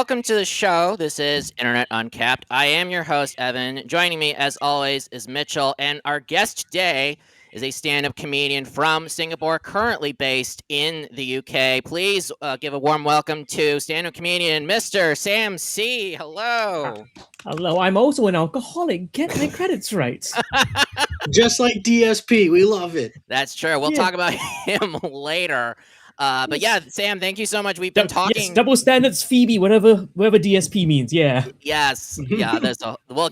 welcome to the show. This is Internet Uncapped. I am your host, Evan. Joining me, as always, is Mitchell, and our guest today is a stand-up comedian from Singapore, currently based in the UK. Please give a warm welcome to stand-up comedian Mr. Sam C. Hello. Hello, I'm also an alcoholic. Get my credits right. Just like DSP, we love it. That's true. We'll talk about him later. But yeah, Sam, thank you so much. We've been talking. Yes, double standards, Phoebe, whatever DSP means. Yeah. Yes. Yeah. There's a. We'll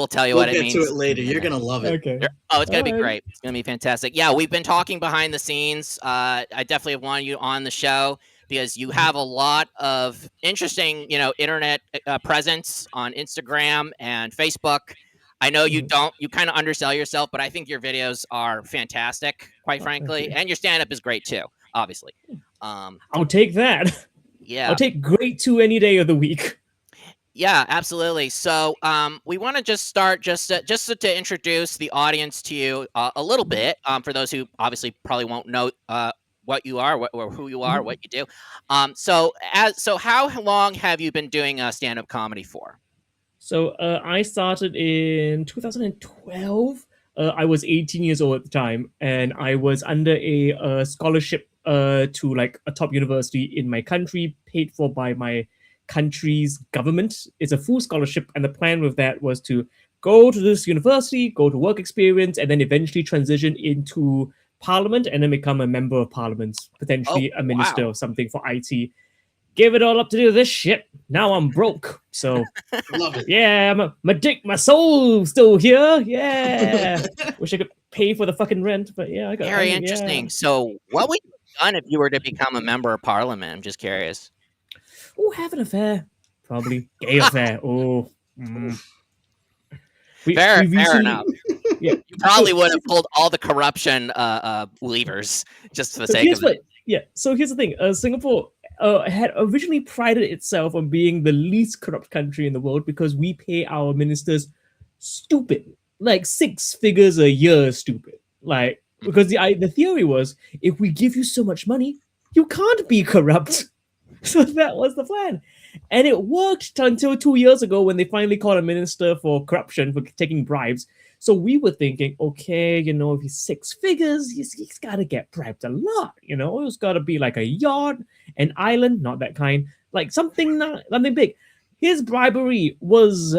tell you We'll what it means. get to it later. You're gonna love it. Okay. Oh, it's gonna be great. It's gonna be fantastic. Yeah, we've been talking behind the scenes. I definitely have wanted you on the show because you have a lot of interesting, internet presence on Instagram and Facebook. I know you kind of undersell yourself, but I think your videos are fantastic, quite frankly, and your stand-up is great too, obviously. I'll take that. Yeah, I'll take great two any day of the week. Yeah, absolutely. So we want to just start just to introduce the audience to you a little bit, for those who obviously probably won't know what you are, or who you are, what you do. So how long have you been doing stand-up comedy for? So I started in 2012. I was 18 years old at the time, and I was under a scholarship to like a top university in my country, paid for by my country's government. It's a full scholarship, and the plan with that was to go to this university, go to work experience, and then eventually transition into parliament and then become a member of parliament, potentially a minister or something for IT. Give it all up to do this shit. Now I'm broke. So, love it. Yeah, my soul still here. Yeah. Wish I could pay for the fucking rent, but yeah, I got Very interesting. Yeah. So, what would you have done if you were to become a member of parliament? I'm just curious. Oh, have an affair. Probably. Gay affair. Oh. Fair enough. Yeah. You probably would have pulled all the corruption levers just for the sake of it. So here's the thing. Singapore had originally prided itself on being the least corrupt country in the world because we pay our ministers stupid, like 6 figures a year stupid. Like, because the theory was, if we give you so much money, you can't be corrupt. So that was the plan. And it worked until 2 years ago when they finally caught a minister for corruption, for taking bribes. So we were thinking, okay, if he's 6 figures, he's got to get bribed a lot. It's got to be like a yacht, an island, not that kind, like something big. His bribery was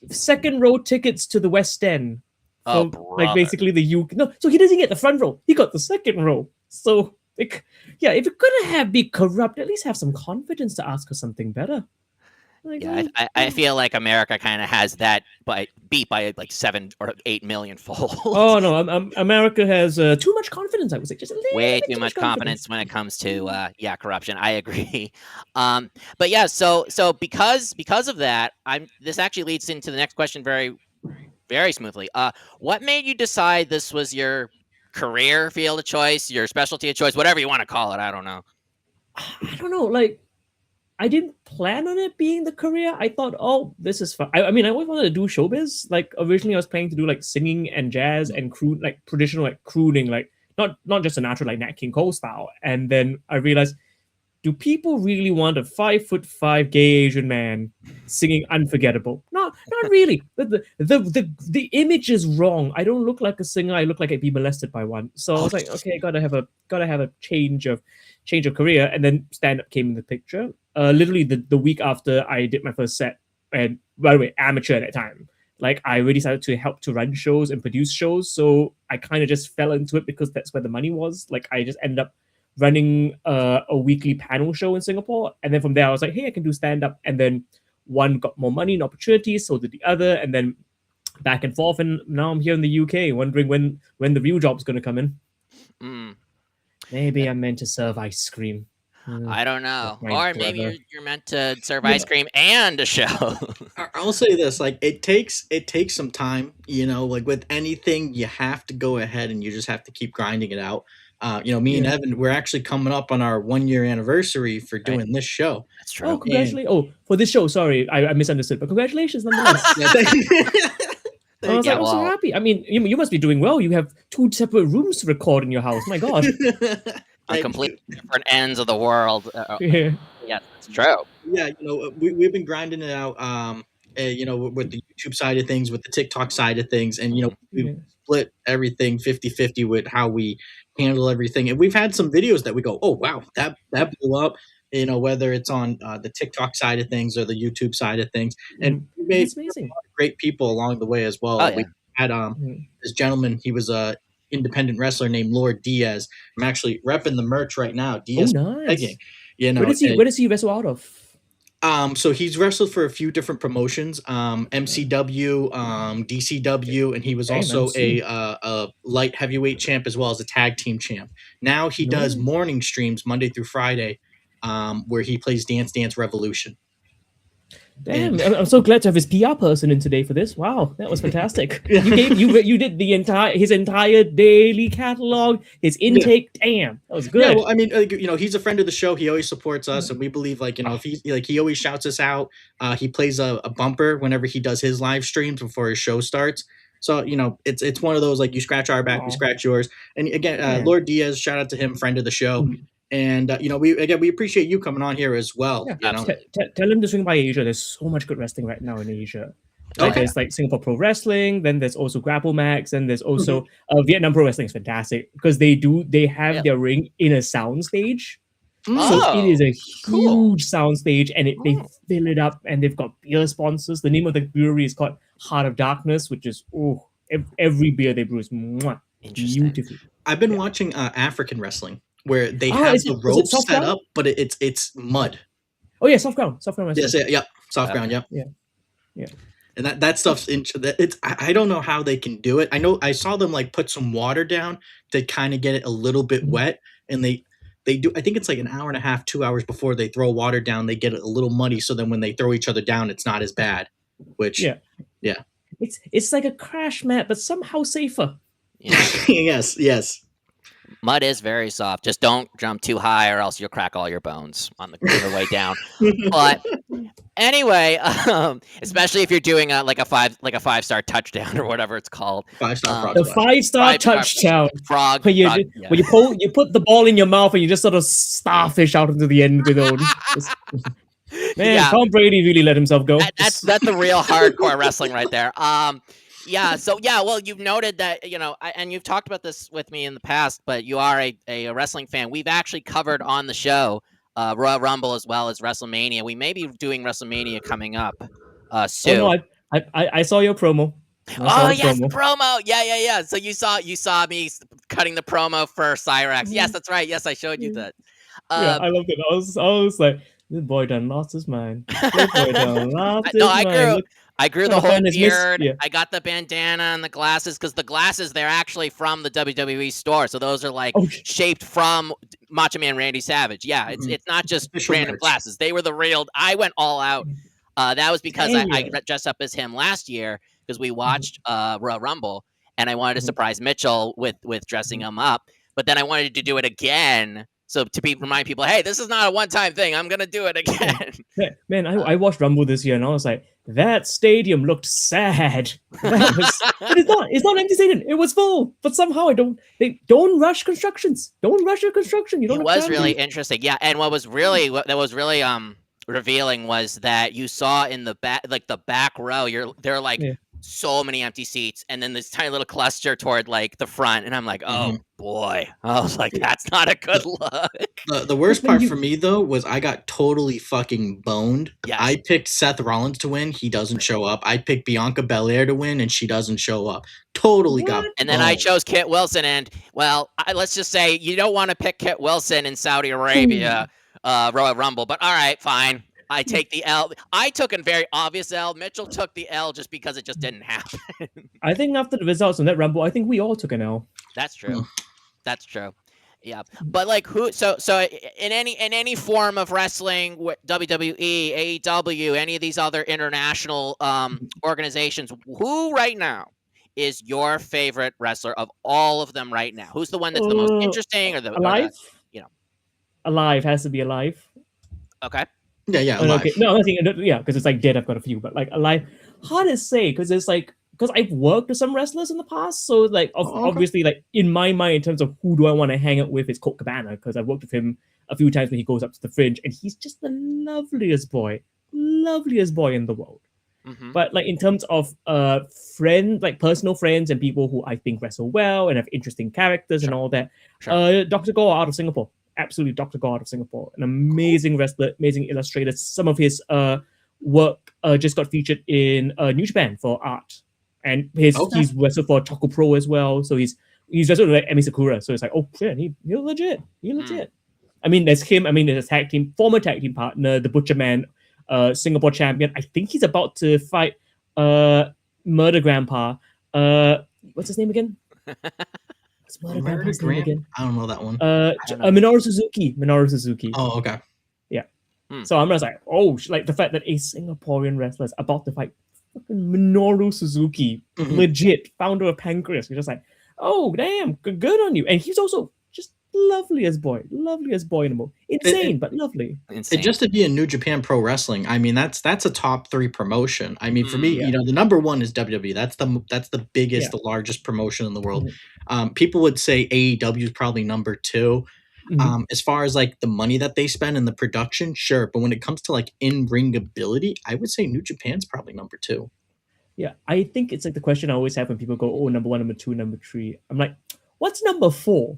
second row tickets to the West End. Like basically the UK. No, so he doesn't get the front row. He got the second row. So if you're gonna be corrupt, at least have some confidence to ask for something better. I feel like America kind of has that beat by like 7 or 8 million fold. Oh no, America has too much confidence. I would say just a little way too much confidence when it comes to corruption. I agree. But yeah, so because of that, this actually leads into the next question very, very smoothly. What made you decide this was your career field of choice, your specialty of choice, whatever you want to call it? I don't know. Like, I didn't plan on it being the career. I thought, oh, this is fun. I always wanted to do showbiz. Like, originally I was planning to do like singing and jazz and croon, like traditional like crooning, like not just a natural like Nat King Cole style. And then I realized, do people really want a 5'5" gay Asian man singing Unforgettable? No, not really. The image is wrong. I don't look like a singer. I look like I'd be molested by one. So I was like, okay, gotta have a change of career. And then stand-up came in the picture. Literally the week after I did my first set, and by the way, amateur at that time. Like, I really started to help to run shows and produce shows. So I kind of just fell into it because that's where the money was. Like, I just ended up running a weekly panel show in Singapore. And then from there, I was like, hey, I can do stand-up. And then one got more money and opportunities, so did the other. And then back and forth. And now I'm here in the UK wondering when the real job's going to come in. Maybe I'm meant to serve ice cream. I don't know. Or maybe you're meant to serve ice cream and a show. I'll say this, like, it takes some time, like with anything, you have to go ahead and you just have to keep grinding it out. Me and Evan, we're actually coming up on our 1-year anniversary for doing this show. That's true. Oh, congratulations. For this show, sorry, I misunderstood, but congratulations nonetheless. I was so happy. I mean, you must be doing well. You have 2 separate rooms to record in your house. My God. on And completely different ends of the world. Yeah. Yes, it's true. yeah, we've been grinding it out, with the YouTube side of things, with the TikTok side of things, and we've Yeah. split everything 50-50 with how we handle everything. And we've had some videos that we go, oh wow, that blew up. Whether it's on the TikTok side of things or the YouTube side of things, and we made That's amazing. great people along the way as well. Oh We yeah. had Mm. this gentleman. He was a independent wrestler named Lord Diaz. I'm actually repping the merch right now. Oh, Diaz nice. Pegging. And Where does he wrestle out of? so he's wrestled for a few different promotions, MCW, DCW, and he was Damn, also MC. a light heavyweight champ as well as a tag team champ. Now he does Nice. morning streams Monday through Friday, where he plays Dance Dance Revolution. Damn, And I'm so glad to have his PR person in today for this. Wow, that was fantastic. You did his entire daily catalog, his intake. Damn, that was yeah, good. well, I mean, he's a friend of the show. He always supports us, and we believe, if he's like, he always shouts us out. He plays a bumper whenever he does his live streams before his show starts. So it's one of those, like, you scratch our back, we Aw. scratch yours. And again, Yeah. Lord Diaz, shout out to him, friend of the show. Mhm. And we appreciate you coming on here as well. Yeah, tell him to swing by Asia. There's so much good wrestling right now in Asia. Like, Okay. there's like Singapore Pro Wrestling, then there's also Grapple Max, and there's also Mm-hmm. Vietnam Pro Wrestling is fantastic because they have Yeah. their ring in a sound stage. Oh, So it is a cool. huge sound stage, and they Oh. fill it up, and they've got beer sponsors. The name of the brewery is called Heart of Darkness, which is every beer they brew is Interesting. beautiful. I've been watching African wrestling where they Oh, have is the it ropes soft set ground? up, but it's mud. Oh yeah, soft ground wrestling. Yes, yeah, soft ground, Okay. yeah. Yeah. And that stuff's I don't know how they can do it. I know I saw them like put some water down to kind of get it a little bit Mhm. wet, and they do. I think it's like an hour and a half, 2 hours before they throw water down. They get it a little muddy, so then when they throw each other down, it's not as bad. Which Yeah. It's like a crash mat, but somehow safer. Yeah. yes. Mud is very soft. Just don't jump too high, or else you'll crack all your bones on the way down. But anyway, especially if you're doing a 5-star touchdown or whatever it's called. 5-star frog The splash. 5-star 5-star touchdown. Frog. When you frog, ju- yeah. when you put the ball in your mouth and you just sort of starfish out into the end zone. Man, Yeah. Tom Brady really let himself go. That's the real hardcore wrestling right there. Yeah. So yeah, well, you've noted that and you've talked about this with me in the past, but you are a wrestling fan. We've actually covered on the show Royal Rumble as well as WrestleMania. We may be doing WrestleMania coming up soon. Oh no, I saw your promo. Oh yes, the promo. Yeah. So you saw me cutting the promo for Cyrax. Yes, that's right. Yes, I showed you that. Yeah, I loved it. I was like, this boy done lost his mind. This boy done lost his No, mind. I grew trying the to whole find his beard. yeah. I got the bandana and the glasses because the glasses they're actually from the WWE store. So those are like Oh, shaped from Macho Man Randy Savage. Yeah, it's not just Official random merch. glasses. They were the real. I went all out. That was because I Damn. dressed up as him last year because we watched Royal Rumble and I wanted to surprise Mitchell with dressing him up. But then I wanted to do it again. So to remind people, hey, this is not a one-time thing. I'm gonna do it again. Man, I watched Rumble this year and I was like, that stadium looked sad. But it's not an empty stadium. It was full. But somehow they don't rush constructions. Don't rush your construction. You don't It have was time really to. interesting. Yeah, and what was really revealing was that you saw in the back row, there are like Yeah. so many empty seats, and then this tiny little cluster toward like the front, and I'm like, oh boy, I was like, that's not a good look. The worst When part you- for me though was I got totally fucking boned. Yes. I picked Seth Rollins to win. He doesn't show up. I picked Bianca Belair to win, and she doesn't show up. Totally got. What? And then I boned. chose Kit Wilson, and well, let's just say you don't want to pick Kit Wilson in Saudi Arabia Royal Rumble, but all right, fine. I take the L. I took a very obvious L. Mitchell took the L just because it just didn't happen. I think after the results on that Rumble, I think we all took an L. That's true. That's true. Yeah, but like who? So in any form of wrestling, WWE, AEW, any of these other international organizations, who right now is your favorite wrestler of all of them right now? Who's the one that's the most interesting or the Alive? you know? Alive has to be Alive. Okay. Yeah, Oh, alive. okay. No, I think because it's like dead. I've got a few, but like Alive, hard to say because it's like because I've worked with some wrestlers in the past, so like Okay. obviously, like in my mind, in terms of who do I want to hang out with, is Colt Cabana, because I've worked with him a few times when he goes up to the Fringe, and he's just the loveliest boy in the world. Mm-hmm. But like in terms of friend, like personal friends and people who I think wrestle well and have interesting characters and all that, Dr. Gore out of Singapore, absolutely Dr. Gore out of Singapore, an amazing wrestler, amazing illustrator. Some of his work just got featured in New Japan for art, and he's wrestled for Choco Pro as well. So he's wrestled with like Emi Sakura. So it's like, oh shit, he's legit, I mean, there's him. I mean, there's a former tag team partner, the Butcher Man, Singapore champion. I think he's about to fight Murder Grandpa. What's his name again? What's Murder Grandpa's name again? I don't know that one. Minoru Suzuki. Oh, okay. Yeah. So I'm just like, like the fact that a Singaporean wrestler is about to fight fucking Minoru Suzuki, legit founder of Pancreas. You're just like, oh damn, good on you. And he's also just loveliest boy in the world. Insane, but lovely. Insane. Just to be in New Japan Pro Wrestling, I mean, that's a top 3 promotion. I mean, for me, you know, the number 1 is WWE. That's the biggest, the largest promotion in the world. People would say AEW is probably number 2. As far as like the money that they spend and the production, sure, but when it comes to like in-ring ability, I would say New Japan's probably number 2. Yeah, I think it's like the question I always have when people go, oh, number 1, number 2, number 3. I'm like, what's number 4?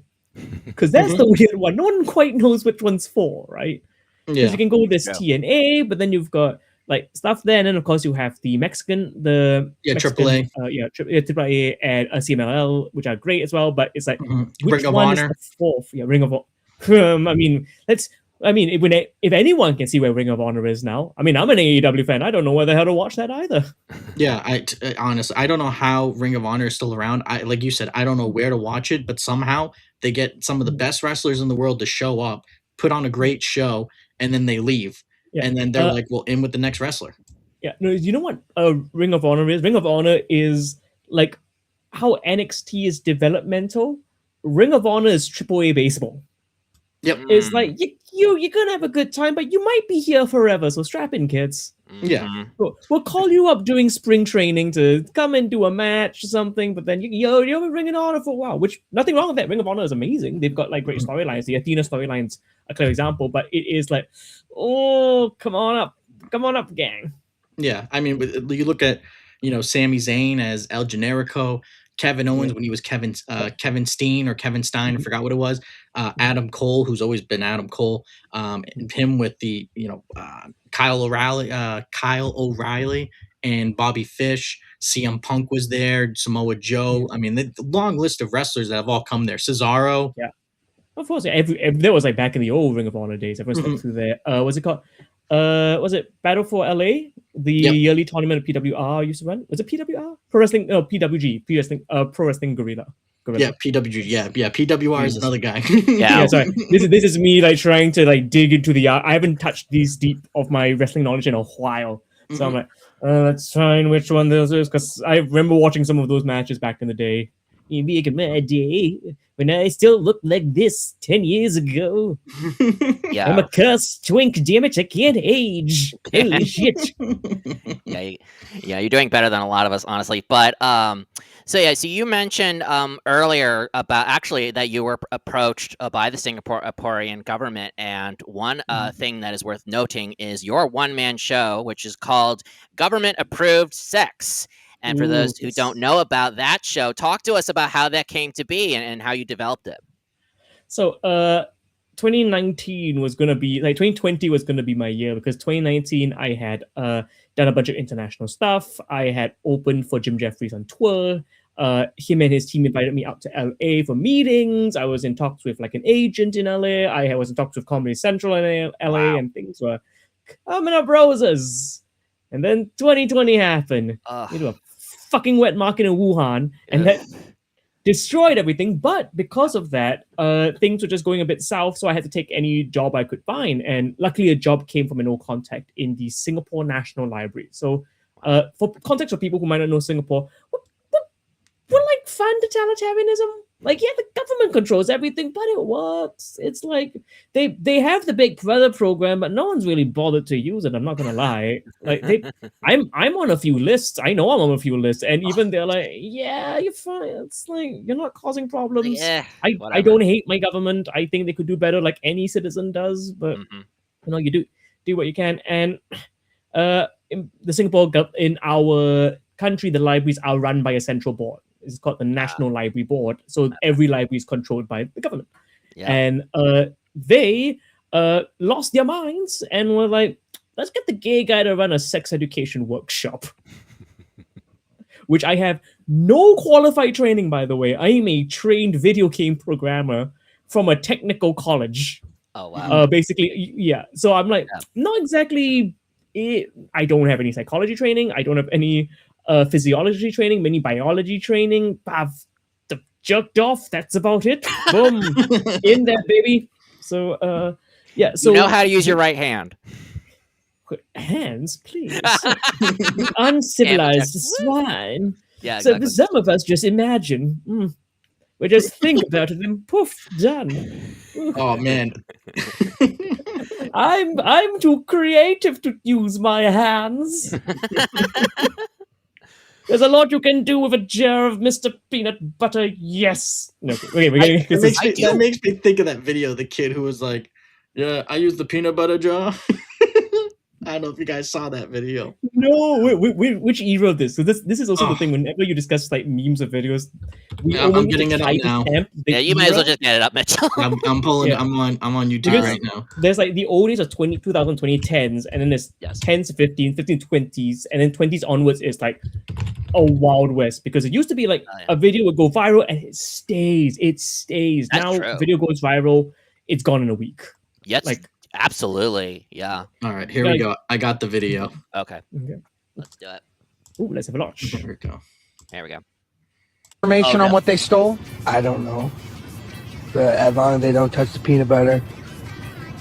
Because that's the weird one. No one quite knows which one's 4, right? Because you can go this TNA, but then you've got like stuff there, and then of course you have the Mexican, AAA, AAA and CMLL, which are great as well. But it's like which Ring of one Honor. is the 4th? Yeah, Ring of Honor. I mean, if anyone can see where Ring of Honor is now, I mean, I'm an AEW fan. I don't know where the hell to watch that either. Yeah, honestly, I don't know how Ring of Honor is still around. Like you said, I don't know where to watch it, but somehow they get some of the best wrestlers in the world to show up, put on a great show, and then they leave. Yeah. And then they're like, well, in with the next wrestler. Yeah, no, you know what Ring of Honor is? Ring of Honor is like how NXT is developmental. Ring of Honor is AAA baseball. Yep. It's like you're gonna have a good time, but you might be here forever. So strap in, kids. Yeah. We'll call you up during spring training to come and do a match or something, but then you're been Ring of Honor for a while, which nothing wrong with that. Ring of Honor is amazing. They've got like great storylines. The Athena storyline's a clear example, but it is like, oh, come on up, gang. Yeah, I mean, you look at, you know, Sami Zayn as El Generico, Kevin Owens when he was Kevin Steen or Kevin Stein, I forgot what it was. Adam Cole, who's always been Adam Cole, and him with the, you know, Kyle O'Reilly and Bobby Fish. CM Punk was there, Samoa Joe. I mean, the long list of wrestlers that have all come there. Cesaro. Yeah, of course. That was like back in the old Ring of Honor days. Everyone stepped through there. What's it called? Was it Battle for LA? The yearly tournament of PWR used to run. Was it PWR? Pro Wrestling? No, PWG. Pro Wrestling Gorilla. Yeah, PWG. Yeah. PWR is another guy. yeah. Sorry. This is me like trying to like dig into the art. I haven't touched these deep of my wrestling knowledge in a while, so I'm like, let's find which one this is, because I remember watching some of those matches back in the day. Back in my day, when I still looked like this 10 years ago. Yeah. I'm a cursed twink, damn it, I can't age. Holy shit. Yeah, you're doing better than a lot of us, honestly. But so you mentioned earlier about actually that you were approached by the Singaporean government, and one thing that is worth noting is your one-man show, which is called Government Approved Sex. And for those who don't know about that show, talk to us about how that came to be and how you developed it. So 2019 was going to be, like 2020 was going to be my year, because 2019 I had done a bunch of international stuff. I had opened for Jim Jeffries on tour. Him and his team invited me out to LA for meetings. I was in talks with like an agent in LA. I was in talks with Comedy Central in LA, and things were coming up roses. And then 2020 happened. A fucking wet market in Wuhan, and that destroyed everything. But because of that, things were just going a bit south, so I had to take any job I could find. And luckily, a job came from an old contact in the Singapore National Library. So for context of people who might not know Singapore, what like fun totalitarianism? Like, yeah, the government controls everything, but it works. It's like they have the Big Brother program, but no one's really bothered to use it. I'm not gonna lie. Like I'm on a few lists. I know I'm on a few lists, and even they're like, yeah, you're fine. It's like you're not causing problems. Yeah, I whatever. don't hate my government. I think they could do better, like any citizen does. But you do what you can. And in the in our country, the libraries are run by a central board. It's called the National Library Board. So every library is controlled by the government. Yeah. And they lost their minds and were like, let's get the gay guy to run a sex education workshop. Which I have no qualified training, by the way. I am a trained video game programmer from a technical college. Oh, wow. Basically, yeah. So I'm like, not exactly. I don't have any psychology training. I don't have any physiology training, many biology training. I've jerked off. That's about it. Boom, in there, baby. So, yeah. So you know how to use your right hand. Hands, please. Uncivilized swine. Yeah. So Exactly. some of us just imagine. We just think about it and poof, done. Oh man. I'm too creative to use my hands. There's a lot you can do with a jar of Mr. Peanut Butter. Yes. No, okay, we're getting that makes me think of that video, the kid who was like, "Yeah, I use the peanut butter jar." I don't know if you guys saw that video. No, which era of this? So this is also the thing. Whenever you discuss like memes or videos, I'm getting it up now. Yeah, you might as well just get it up, Mitchell. I'm pulling. Yeah. I'm on YouTube because right now. There's like the oldies of 2010s, and then there's 10s to 15, 20s, and then 20s onwards is like a Wild West, because it used to be like a video would go viral and it stays. That's now true. Video goes viral, it's gone in a week. Yes, like absolutely, yeah. All right, here we go. I got the video. Okay. Let's do it. Ooh, let's have a watch. Here we go. Information on what they stole? I don't know. But as long as they don't touch the peanut butter,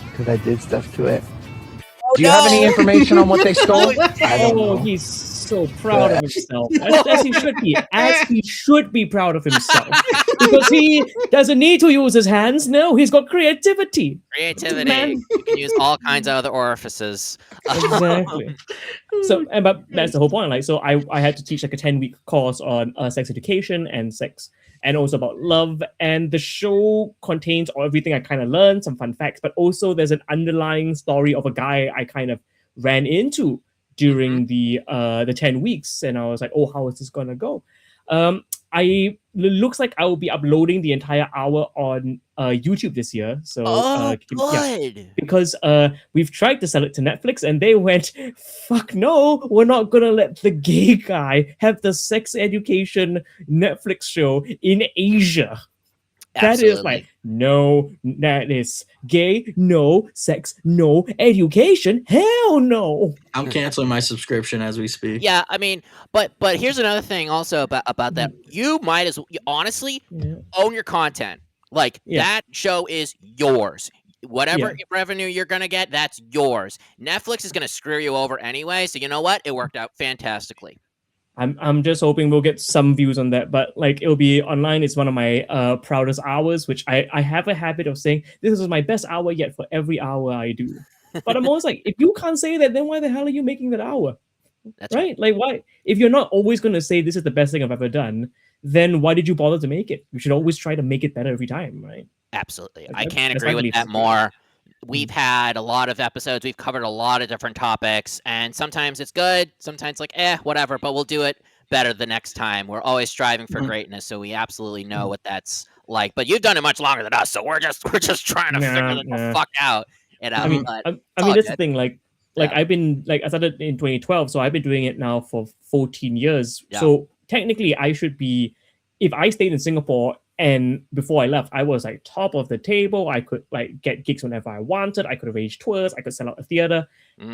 because I did stuff to it. Do you have any information on what they stole? I don't know. He's so proud of himself. As he should be. As he should be proud of himself. Because he doesn't need to use his hands. No, he's got creativity. Man. You can use all kinds of other orifices. Exactly. So, but that's the whole point. Like, so I had to teach like a 10-week course on sex education and sex, and also about love. And the show contains everything I kind of learned, some fun facts, but also there's an underlying story of a guy I kind of ran into during the 10 weeks, and I was like, oh, how is this gonna go? It looks like I will be uploading the entire hour on YouTube this year. So good. Yeah, because we've tried to sell it to Netflix and they went, fuck no, we're not gonna let the gay guy have the sex education Netflix show in Asia. Absolutely. That is like, no, that is gay, no, sex, no, education, hell no. I'm canceling my subscription as we speak. Yeah, I mean, but here's another thing also about that. You might as well, honestly, own your content. Like, that show is yours. Whatever revenue you're going to get, that's yours. Netflix is going to screw you over anyway, so you know what? It worked out fantastically. I'm just hoping we'll get some views on that, but like it'll be online. It's one of my proudest hours, which I have a habit of saying this is my best hour yet for every hour I do. But I'm always like, if you can't say that, then why the hell are you making that hour? That's right. Like, why? If you're not always going to say this is the best thing I've ever done, then why did you bother to make it? You should always try to make it better every time, right? Absolutely. I can't agree with that more. We've had a lot of episodes. We've covered a lot of different topics, and sometimes it's good. Sometimes like, whatever, but we'll do it better the next time. We're always striving for greatness, so we absolutely know what that's like. But you've done it much longer than us, so we're just trying to figure the fuck out. I mean, that's the thing. Like I've been I started in 2012, so I've been doing it now for 14 years. Yeah. So technically, I should be, if I stayed in Singapore. And before I left, I was like top of the table. I could like get gigs whenever I wanted. I could arrange tours. I could sell out a theater.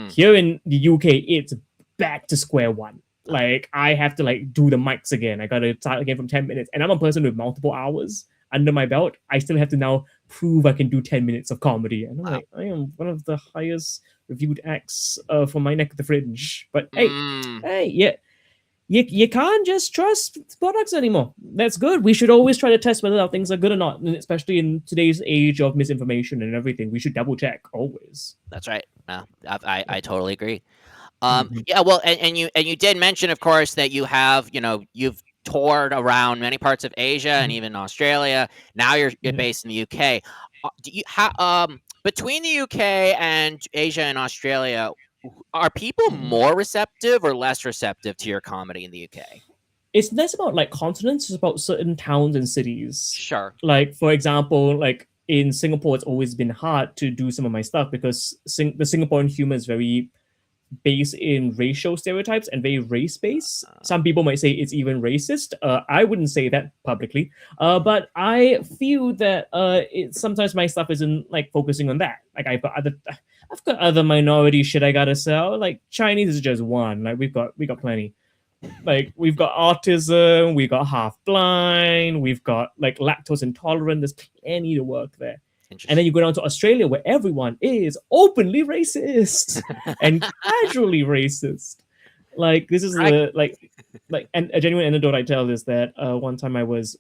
Here in the UK, it's back to square one. Like I have to like do the mics again. I got to start again from 10 minutes. And I'm a person with multiple hours under my belt. I still have to now prove I can do 10 minutes of comedy. And I'm like, I am one of the highest reviewed acts from my neck of the fringe. But hey, you can't just trust products anymore. That's good. We should always try to test whether our things are good or not, and especially in today's age of misinformation and everything. We should double check always. That's right. No, I totally agree. Mhm. Yeah, well, and you did mention, of course, that you've toured around many parts of Asia and even Australia. Now you're Yeah. based in the UK. Do you between the UK and Asia and Australia, are people more receptive or less receptive to your comedy in the UK? It's less about like continents, it's about certain towns and cities. Sure. Like for example, like in Singapore, it's always been hard to do some of my stuff because the Singaporean humor is very based in racial stereotypes and very race based. Some people might say it's even racist. I wouldn't say that publicly, but I feel that sometimes my stuff isn't like focusing on that. Like I've got other minority shit I gotta sell. Like Chinese is just one. Like we got plenty. Like we've got autism, we've got half blind, we've got like lactose intolerant. There's plenty to work there. And then you go down to Australia where everyone is openly racist and casually racist. Like this is and a genuine anecdote I tell is that one time I was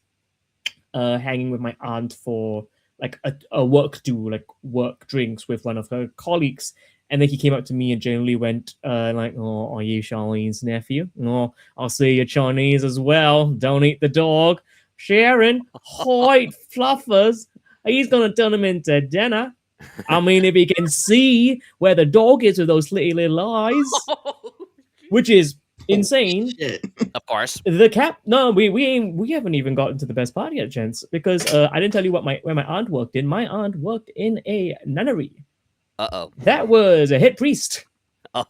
hanging with my aunt for like a work drinks with one of her colleagues. And then he came up to me and generally went like, "Oh, are you Charlene's nephew? Oh, I'll see you're Chinese as well. Don't eat the dog. Sharon, white fluffers. He's gonna turn him into dinner. I mean, if he can see where the dog is with those little eyes, which is insane." Of course. The cap. No, we haven't even gotten to the best part yet, gents, because I didn't tell you where my aunt worked in. My aunt worked in a nunnery. Uh-oh. That was a head priest. Oh.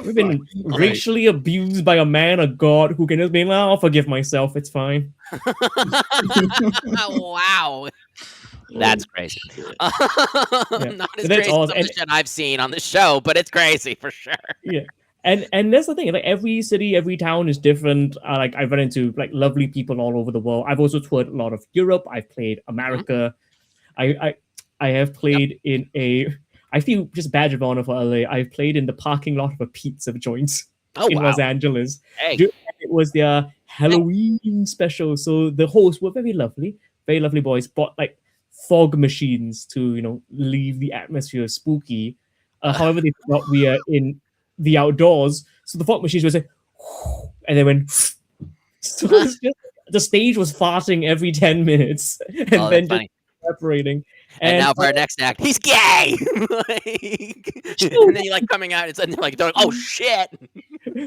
We've been racially abused by a man of God who can just be like, "I'll forgive myself. It's fine." Wow. That's crazy. Not as That's crazy awesome. as the shit I've seen on the show, but it's crazy for sure. Yeah. And that's the thing. Like every city, every town is different. Like I've run into like lovely people all over the world. I've also toured a lot of Europe. I've played America. I have played in a. I feel just badge of honor for LA. I've played in the parking lot of a pizza joint in Los Angeles. Hey. It was their Halloween special, so the hosts were very lovely boys. Bought like fog machines to leave the atmosphere spooky. However, they forgot we are in the outdoors, so the fog machines were like, and they went. So it was just, the stage was farting every 10 minutes, and then just separating. And now for our next act, he's gay. And then you're like coming out, and like, oh shit!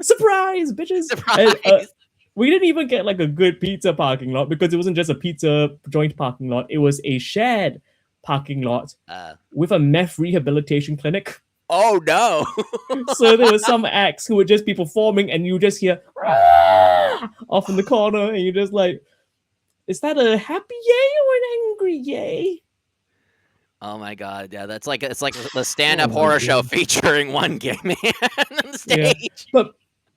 Surprise, bitches! Surprise! We didn't even get like a good pizza parking lot because it wasn't just a pizza joint parking lot; it was a shared parking lot with a meth rehabilitation clinic. Oh no! So there were some acts who would just be performing, and you just hear off in the corner, and you're just like, "Is that a happy yay or an angry yay?" Oh my god! Yeah, it's like the stand-up horror show featuring one gay man on the stage. Yeah. But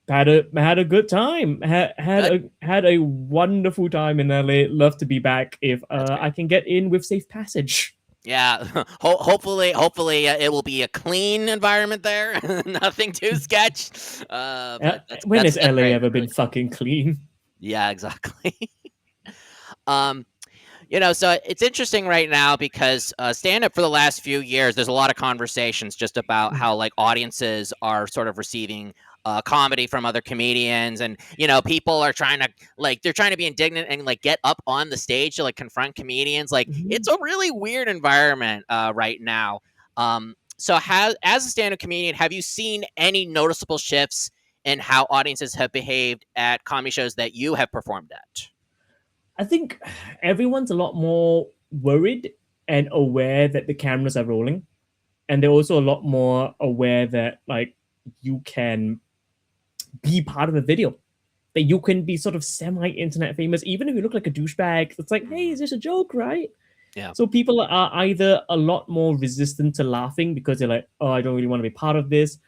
had a good time. Had a wonderful time in LA. Love to be back if I can get in with safe passage. Yeah, hopefully it will be a clean environment there. Nothing too sketch. When has LA ever been fucking clean? Yeah, exactly. So it's interesting right now because stand-up for the last few years, there's a lot of conversations just about how like audiences are sort of receiving comedy from other comedians, and people are trying to be indignant and like get up on the stage to like confront comedians. Like it's a really weird environment right now. So as a stand-up comedian, have you seen any noticeable shifts in how audiences have behaved at comedy shows that you have performed at? I think everyone's a lot more worried and aware that the cameras are rolling. And they're also a lot more aware that like you can be part of a video. That you can be sort of semi-internet famous, even if you look like a douchebag. It's like, hey, is this a joke, right? Yeah. So people are either a lot more resistant to laughing because they're like, oh, I don't really want to be part of this.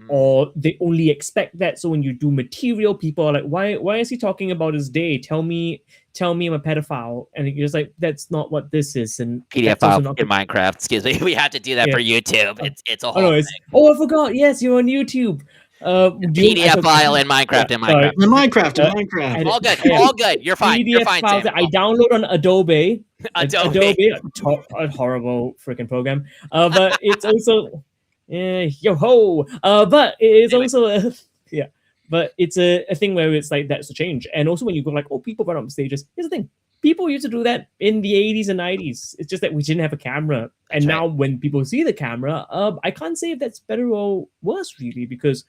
Or they only expect that. So when you do material, people are like, why is he talking about his day? Tell me I'm a pedophile. And you're just like, that's not what this is. And PDF file in Minecraft. Excuse me. We had to do that for YouTube. It's a whole thing. Oh, I forgot. Yes, you're on YouTube. PDF file in Minecraft. In Minecraft. In Minecraft. All good. All good. You're fine. PDF You're fine, files Sam. that I download on Adobe. Adobe. A horrible freaking program. But it's also, yo ho. But it is also, yeah. But it's a thing where it's like that's a change. And also when you go like, oh, people run up stages. Here's the thing: people used to do that in the 80s and 90s. It's just that we didn't have a camera. That's and right. now when people see the camera, I can't say if that's better or worse really, because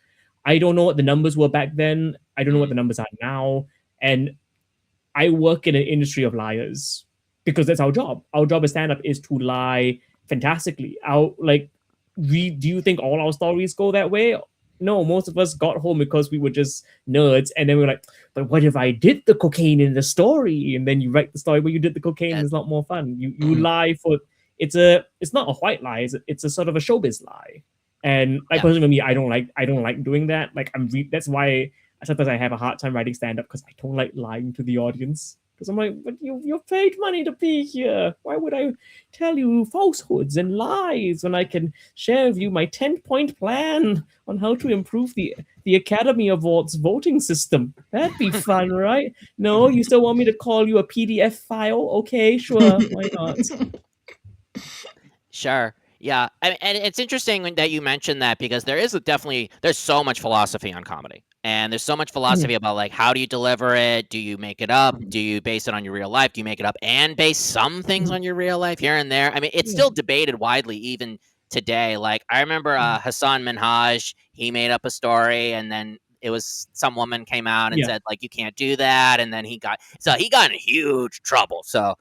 I don't know what the numbers were back then. I don't know what the numbers are now. And I work in an industry of liars because that's our job. Our job as stand-up is to lie fantastically. Do you think all our stories go that way? No, most of us got home because we were just nerds, and then we were like, but what if I did the cocaine in the story? And then you write the story where you did the cocaine, and it's not more fun. You lie for it's not a white lie, it's a sort of a showbiz lie. And like personally for me, I don't like doing that. Like that's why sometimes I have a hard time writing stand-up, because I don't like lying to the audience. Because I'm like, but you paid money to be here. Why would I tell you falsehoods and lies when I can share with you my 10-point plan on how to improve the Academy Awards voting system? That'd be fun, right? No, you still want me to call you a PDF file? Okay, sure. Why not? Sure. Yeah. And it's interesting that you mentioned that, because there's so much philosophy on comedy. And there's so much philosophy about like, how do you deliver it? Do you make it up? Do you base it on your real life? Do you make it up and base some things on your real life here and there? I mean, it's still debated widely even today. Like I remember Hassan Minhaj, he made up a story, and then it was some woman came out and said like, you can't do that. And then he got in huge trouble. So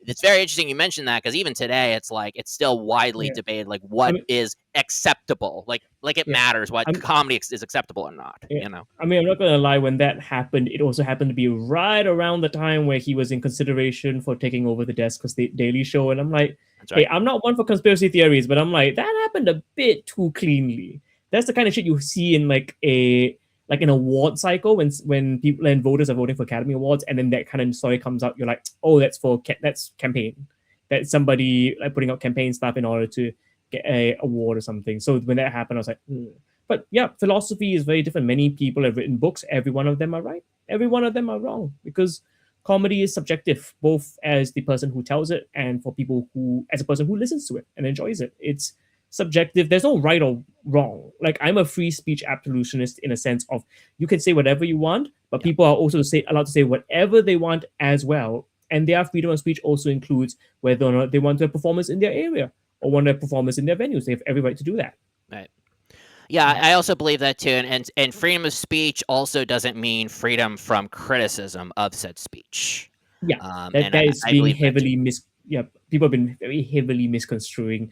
it's very interesting you mentioned that, because even today it's like it's still widely debated, like what is acceptable, like it matters what comedy is acceptable or not. You know, I mean, I'm not gonna lie, when that happened, it also happened to be right around the time where he was in consideration for taking over the desk for the Daily Show, and I'm like, hey, I'm not one for conspiracy theories, but I'm like, that happened a bit too cleanly. That's the kind of shit you see in like an award cycle when people and voters are voting for Academy Awards, and then that kind of story comes out. You're like, oh, that's campaign. That's somebody like putting out campaign stuff in order to get a award or something. So when that happened, I was like, But yeah, philosophy is very different. Many people have written books. Every one of them are right. Every one of them are wrong, because comedy is subjective, both as the person who tells it and for people as a person who listens to it and enjoys it. It's subjective. There's no right or wrong. Like, I'm a free speech absolutionist in a sense of you can say whatever you want, but people are also allowed to say whatever they want as well. And their freedom of speech also includes whether or not they want a performance in their area or want a performance in their venues. They have every right to do that. Right. Yeah, I also believe that too. And freedom of speech also doesn't mean freedom from criticism of said speech. Yeah, that is being heavily people have been very heavily misconstruing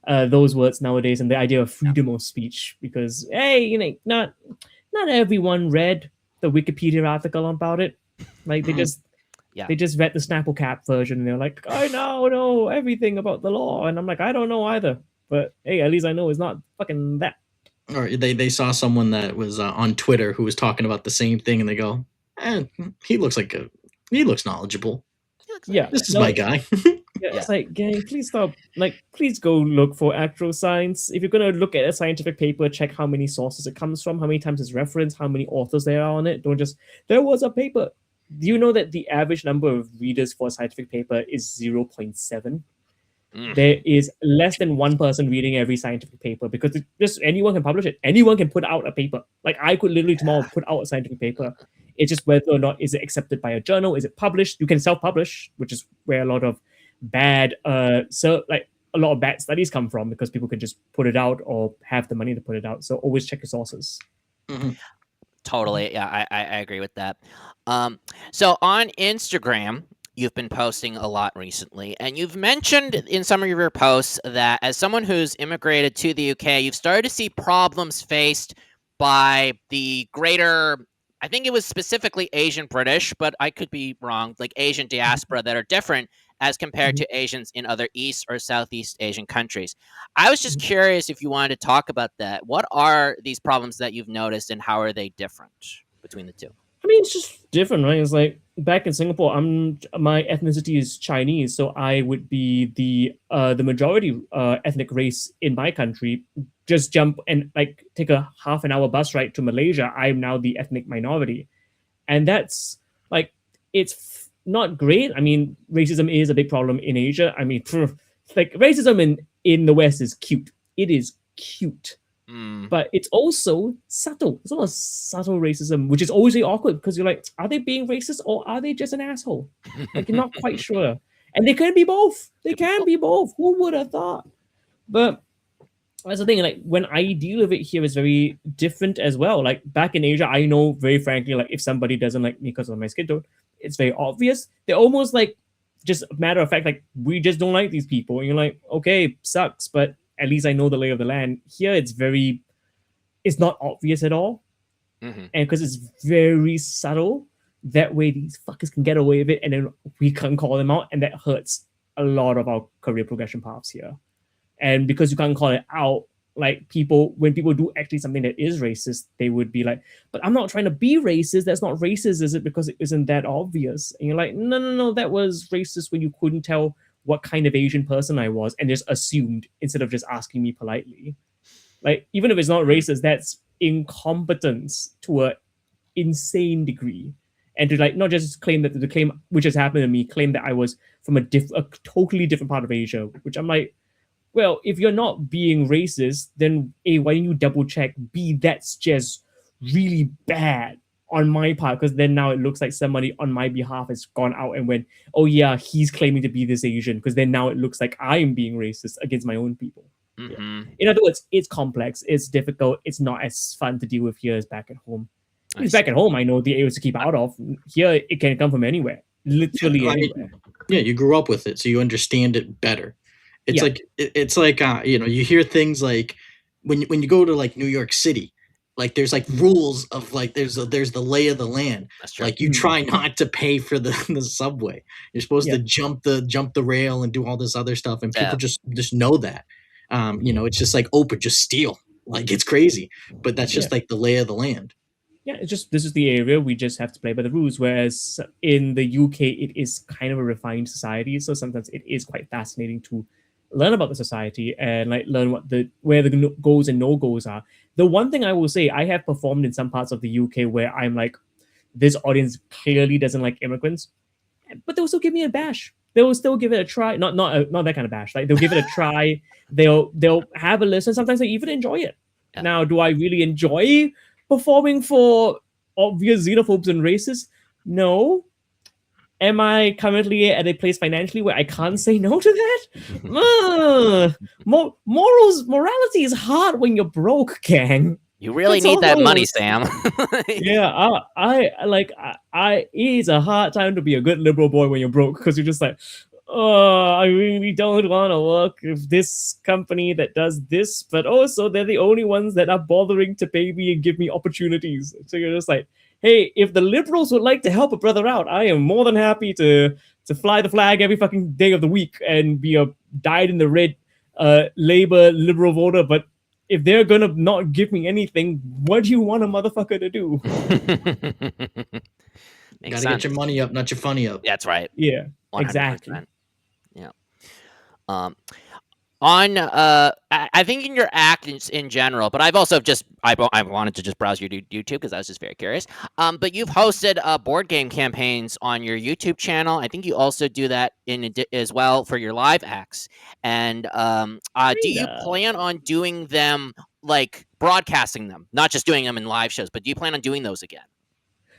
those words nowadays, and the idea of freedom of speech, because hey, not everyone read the Wikipedia article about it. Like they just read the Snapple Cap version, and they're like, I know everything about the law, and I'm like, I don't know either, but hey, at least I know it's not fucking that. Or they saw someone that was on Twitter who was talking about the same thing, and they go, he looks knowledgeable. This is my guy. It's like, gang, please stop. Like, please go look for actual science. If you're gonna look at a scientific paper, check how many sources it comes from, how many times it's referenced, how many authors there are on it. Don't just, there was a paper. Do you know that the average number of readers for a scientific paper is 0.7? There is less than one person reading every scientific paper, because just anyone can publish it. Anyone can put out a paper. Like, I could literally tomorrow put out a scientific paper. It's just whether or not is it accepted by a journal, is it published? You can self-publish, which is where a lot of bad studies come from, because people can just put it out or have the money to put it out. So always check your sources. Totally. Yeah, I agree with that. So on Instagram, you've been posting a lot recently, and you've mentioned in some of your posts that as someone who's immigrated to the UK, you've started to see problems faced by the greater, I think it was specifically Asian British, but I could be wrong, like Asian diaspora that are different as compared to Asians in other East or Southeast Asian countries. I was just curious if you wanted to talk about that. What are these problems that you've noticed, and how are they different between the two? I mean, it's just different, right? It's like back in Singapore, my ethnicity is Chinese, so I would be the majority ethnic race in my country. Just jump and like take a half an hour bus ride to Malaysia. I'm now the ethnic minority, and that's like it's not great. I mean, racism is a big problem in Asia. I mean, like racism in the West is cute. It is cute, but it's also subtle. It's all a subtle racism, which is always really awkward because you're like, are they being racist or are they just an asshole? Like you're not quite sure. And they can be both. They can be both. Who would have thought? But that's the thing. Like when I deal with it here is very different as well. Like back in Asia, I know very frankly, like if somebody doesn't like me because of my skin tone, it's very obvious. They're almost like just a matter of fact, like we just don't like these people. And you're like, okay, sucks, but at least I know the lay of the land. Here it's not obvious at all. And because it's very subtle, that way these fuckers can get away with it and then we can't call them out, and that hurts a lot of our career progression paths here. And because you can't call it out, like when people do actually something that is racist, they would be like, but I'm not trying to be racist. That's not racist, is it? Because it isn't that obvious. And you're like, no, that was racist when you couldn't tell what kind of Asian person I was and just assumed instead of just asking me politely. Like, even if it's not racist, that's incompetence to a insane degree. And to like not just claim that the claim which has happened to me, claim that I was from a totally different part of Asia, which I'm like, well, if you're not being racist, then A, why don't you double check? B, that's just really bad on my part, because then now it looks like somebody on my behalf has gone out and went, oh yeah, he's claiming to be this Asian, because then now it looks like I'm being racist against my own people. Yeah. In other words, it's complex, it's difficult, it's not as fun to deal with here as back at home. Back at home, I know the areas to keep out of. Here, it can come from anywhere, literally anywhere. Yeah, you grew up with it, so you understand it better. It's like you hear things like when you go to like New York City, like there's like rules of like there's the lay of the land. That's true. Like you try not to pay for the subway. You're supposed to jump the rail and do all this other stuff, and people just know that. It's just like open, just steal. Like it's crazy, but that's just like the lay of the land. Yeah, it's just this is the area, we just have to play by the rules. Whereas in the UK, it is kind of a refined society, so sometimes it is quite fascinating to learn about the society and like learn where the goals and no goals are. The one thing I will say, I have performed in some parts of the UK where I'm like, this audience clearly doesn't like immigrants, but they'll still give me a bash. They will still give it a try. Not that kind of bash. Like they'll give it a try. They'll have a listen. Sometimes they even enjoy it. Yeah. Now, do I really enjoy performing for obvious xenophobes and racists? No. Am I currently at a place financially where I can't say no to that? Morality is hard when you're broke, gang. You really need that money, Sam. Yeah, it is a hard time to be a good liberal boy when you're broke, because you're just like, oh, I really don't want to work with this company that does this, but also they're the only ones that are bothering to pay me and give me opportunities. So you're just like, hey, if the liberals would like to help a brother out, I am more than happy to fly the flag every fucking day of the week and be a dyed-in-the-red Labour liberal voter. But if they're gonna not give me anything, what do you want a motherfucker to do? Gotta get your money up, not your funny up. That's right. Yeah, 100%. exactly. Yeah. I think in your act in general, but I've also I wanted to just browse your YouTube because I was just very curious. But you've hosted board game campaigns on your YouTube channel. I think you also do that as well for your live acts. And do you plan on doing them, like broadcasting them, not just doing them in live shows, but do you plan on doing those again?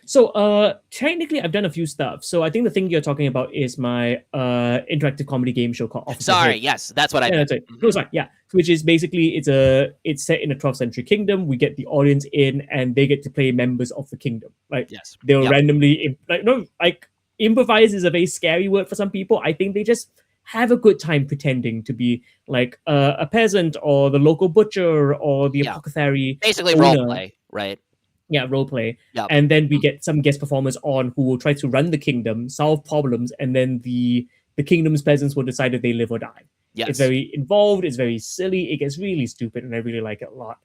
So technically I've done a few stuff. So I think the thing you're talking about is my interactive comedy game show called Yes, that's what I meant. That's right. No, sorry, yeah. Which is basically it's set in a 12th century kingdom. We get the audience in and they get to play members of the kingdom. Like they'll randomly improvise is a very scary word for some people. I think they just have a good time pretending to be like a peasant or the local butcher or the apothecary. Basically role play, right? Yeah, role play. Yep. And then we get some guest performers on who will try to run the kingdom, solve problems, and then the kingdom's peasants will decide if they live or die. Yes. It's very involved, it's very silly, it gets really stupid, and I really like it a lot.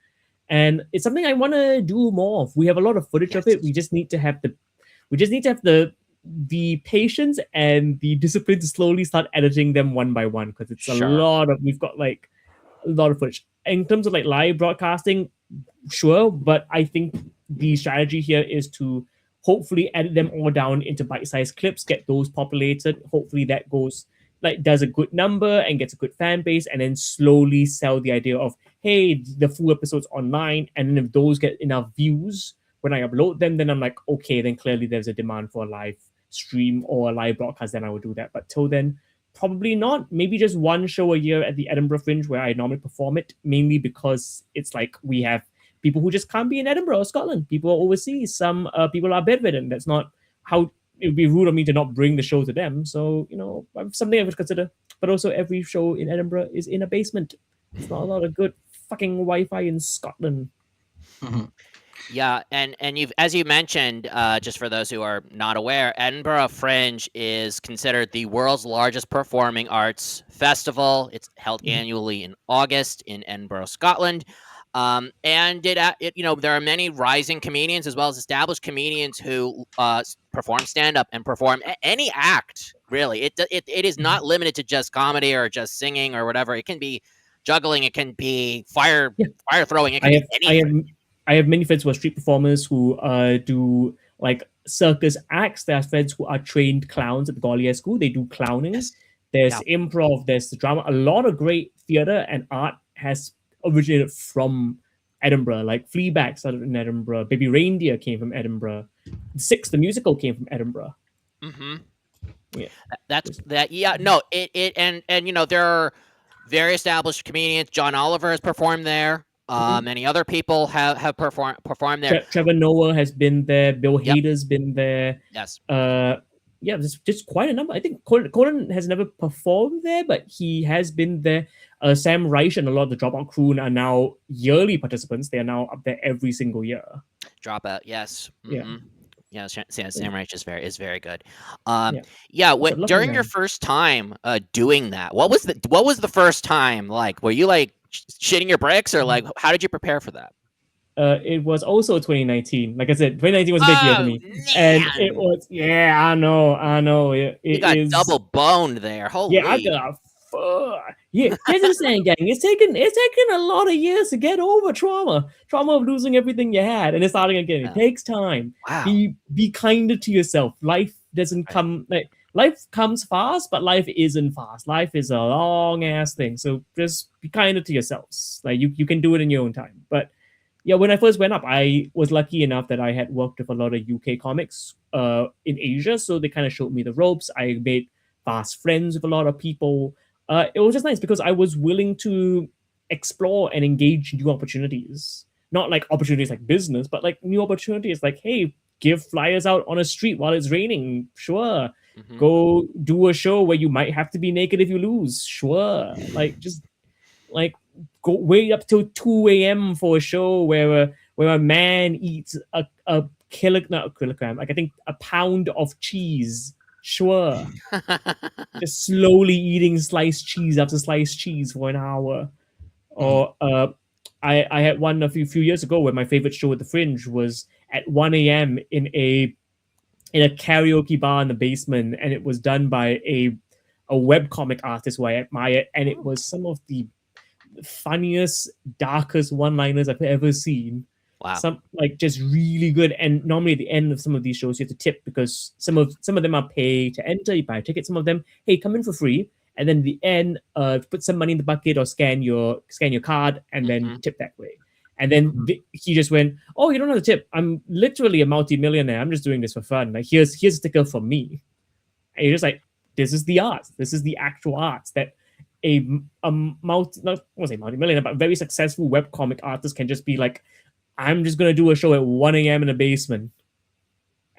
And it's something I want to do more of. We have a lot of footage of it. We just need to have the We just need to have the patience and the discipline to slowly start editing them one by one, because it's we've got like a lot of footage. In terms of like live broadcasting, sure, but I think the strategy here is to hopefully edit them all down into bite-sized clips, get those populated. Hopefully that goes like does a good number and gets a good fan base, and then slowly sell the idea of, hey, the full episode's online, and then if those get enough views when I upload them, then I'm like, okay, then clearly there's a demand for a live stream or a live broadcast, then I would do that. But till then, probably not. Maybe just one show a year at the Edinburgh Fringe where I normally perform it, mainly because it's like we have people who just can't be in Edinburgh or Scotland. People are overseas. Some people are bedridden. That's not how it would be rude of me to not bring the show to them. So, something I would consider. But also, every show in Edinburgh is in a basement. It's not a lot of good fucking Wi-Fi in Scotland. Mm-hmm. Yeah, and you've, as you mentioned, just for those who are not aware, Edinburgh Fringe is considered the world's largest performing arts festival. It's held annually in August in Edinburgh, Scotland. And there are many rising comedians as well as established comedians who perform stand-up and perform any act. Really, it is not limited to just comedy or just singing or whatever. It can be juggling. It can be fire throwing. It can be anything. I have many friends who are street performers who do like circus acts. There are friends who are trained clowns at the Gaulier School. They do clowning. Yes. There's improv. There's the drama. A lot of great theater and art has originated from Edinburgh. Like Fleabag started in Edinburgh. Baby Reindeer came from Edinburgh. Six, the musical, came from Edinburgh. Mm-hmm. Yeah, that's that. Yeah, no, and there are very established comedians. John Oliver has performed there. Many other people have performed there. Trevor Noah has been there. Bill Hader's been there. Yes. There's just quite a number. I think Conan has never performed there, but he has been there. Sam Reich and a lot of the Dropout crew are now yearly participants. They are now up there every single year. Dropout, yes. Mm-hmm. Yeah, Sam Reich is very good. During your first time doing that, what was the first time like? Were you like shitting your bricks, or like how did you prepare for that? It was also 2019. Like I said, 2019 was a big year for me, and it was. Yeah, I know. You got double boned there. Holy. Yeah, I got. Yeah, here's the saying, gang. It's taken a lot of years to get over trauma of losing everything you had and then starting again. It takes time. Wow. Be kinder to yourself. Life doesn't come like life comes fast, but life isn't fast. Life is a long ass thing. So just be kinder to yourselves. Like you can do it in your own time. But yeah, when I first went up, I was lucky enough that I had worked with a lot of UK comics in Asia, so they kind of showed me the ropes. I made fast friends with a lot of people. It was just nice because I was willing to explore and engage new opportunities. Not like opportunities like business, but like new opportunities like, hey, give flyers out on a street while it's raining. Sure. Mm-hmm. Go do a show where you might have to be naked if you lose. Sure. Like just like go way up till 2 a.m. for a show where a man eats a kilogram, like I think a pound of cheese. Sure. Just slowly eating sliced cheese after sliced cheese for an hour. Or I had one a few years ago where my favorite show at the Fringe was at 1 a.m. in a karaoke bar in the basement, and it was done by a webcomic artist who I admire, and it was some of the funniest, darkest one-liners I've ever seen. Wow. Some like just really good. And normally at the end of some of these shows you have to tip because some of them are pay to enter, you buy a ticket. Some of them, hey, come in for free, and then at the end put some money in the bucket or scan your card and then tip that way. And then he just went, oh, you don't have to tip, I'm literally a multi-millionaire, I'm just doing this for fun, like here's a sticker from me. And you're just like, this is the art, this is the actual art that a multi-millionaire, but very successful webcomic artist can just be like, I'm just gonna do a show at 1 a.m. in a basement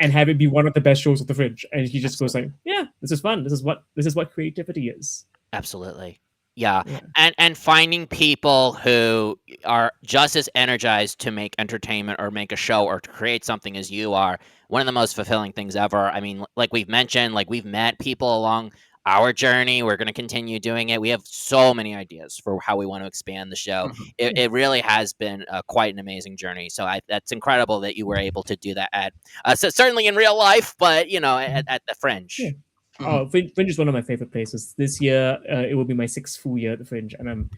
and have it be one of the best shows at the Fringe. And he just goes like, yeah, this is fun. This is what creativity is. Absolutely. Yeah. And finding people who are just as energized to make entertainment or make a show or to create something as you are, one of the most fulfilling things ever. I mean, like we've mentioned, like we've met people along our journey. We're going to continue doing it. We have so many ideas for how we want to expand the show. It really has been quite an amazing journey. So that's incredible that you were able to do that at certainly in real life, but at the Fringe. Yeah. Oh, Fringe is one of my favorite places. This year, it will be my 6th full year at the Fringe, and I'm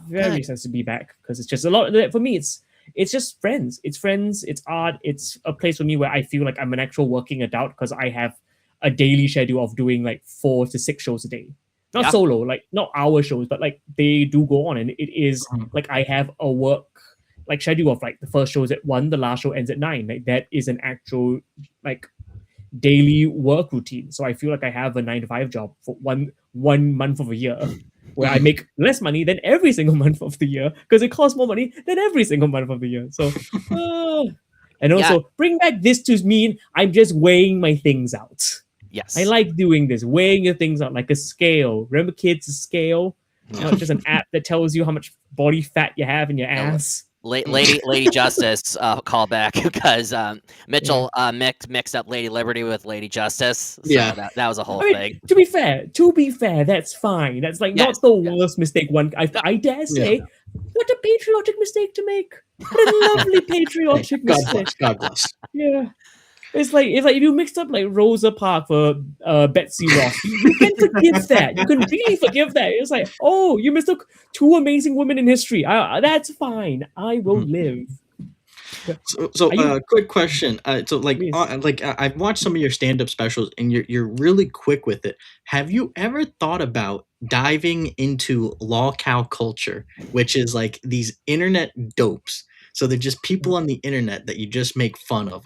very excited to be back because it's just a lot. For me, it's just friends. It's friends. It's art. It's a place for me where I feel like I'm an actual working adult because I have a daily schedule of doing like 4 to 6 shows a day. Not solo, like not hour shows, but like they do go on, and it is like I have a work like schedule of like the first show is at 1, the last show ends at 9. Like that is an actual like daily work routine. So I feel like I have a 9 to 5 job for one month of a year where I make less money than every single month of the year because it costs more money than every single month of the year. So and also bring back this to mean I'm just weighing my things out. Yes. I like doing this, weighing your things out like a scale. Remember kids, a scale? Not just an app that tells you how much body fat you have in your ass. Lady Justice callback because Mitchell mixed up Lady Liberty with Lady Justice. So that was a whole thing. To be fair, that's fine. That's like not the worst mistake one. I dare say, what a patriotic mistake to make. What a lovely patriotic mistake. God bless. Yeah. It's like if you mixed up like Rosa Parks for Betsy Ross, you can forgive that. You can really forgive that. It's like, oh, you mistook 2 amazing women in history. That's fine. I will live. So quick question. I've watched some of your stand-up specials, and you're really quick with it. Have you ever thought about diving into lolcow culture, which is like these internet dopes? So they're just people on the internet that you just make fun of.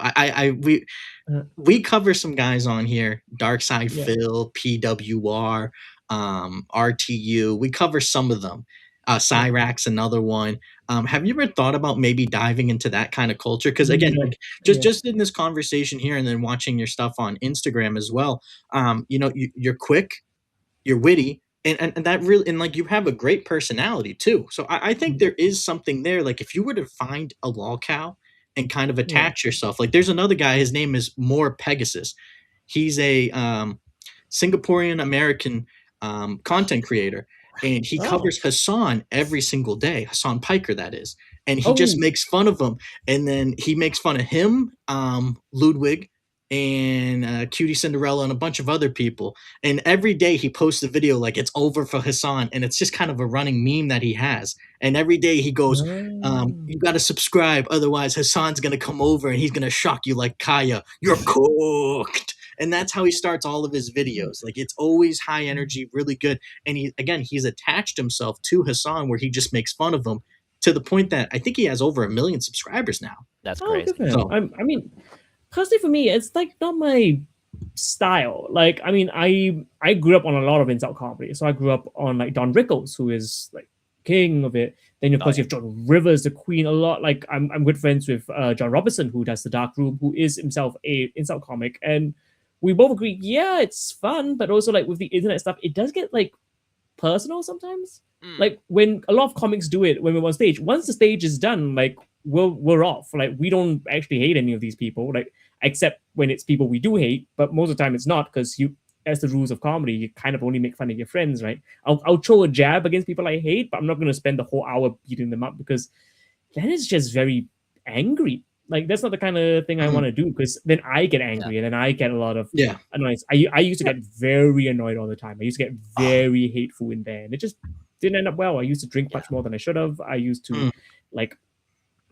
We cover some guys on here: Darkside Phil, PWR, RTU. We cover some of them. Cyrax, another one. Have you ever thought about maybe diving into that kind of culture? Because again, just in this conversation here, and then watching your stuff on Instagram as well. You're quick, you're witty. And that really, and like you have a great personality too. So I think there is something there. Like if you were to find a lolcow and kind of attach yourself, like there's another guy, his name is More Pegasus. He's a Singaporean American content creator, and he covers Hassan every single day. Hassan Piker, that is. And he just makes fun of him. And then he makes fun of him, Ludwig, and Cutie Cinderella, and a bunch of other people. And every day he posts a video like it's over for Hassan, and it's just kind of a running meme that he has. And every day he goes, you got to subscribe, otherwise Hassan's going to come over and he's going to shock you like Kaya. You're cooked. And that's how he starts all of his videos. Like it's always high energy, really good. And he's attached himself to Hassan where he just makes fun of him to the point that I think he has over 1 million subscribers now. That's crazy. So, I mean, personally for me, it's like not my style. Like, I mean, I grew up on a lot of insult comedy. So I grew up on like Don Rickles, who is like king of it. Then of course you have John Rivers, the queen, a lot. Like I'm good friends with John Robertson, who does The Dark Room, who is himself a insult comic. And we both agree, yeah, it's fun, but also like with the internet stuff, it does get like personal sometimes. Like when a lot of comics do it when we're on stage, once the stage is done, like we're off. Like we don't actually hate any of these people, like except when it's people we do hate, but most of the time it's not, because you, as the rules of comedy, you kind of only make fun of your friends, right? I'll throw a jab against people I hate, but I'm not going to spend the whole hour beating them up, because that is just very angry. Like that's not the kind of thing I want to do, because then I get angry and then I get a lot of annoyance. I used to get very annoyed all the time. I used to get very hateful in there, and it just didn't end up well. I used to drink much more than I should have. I used to like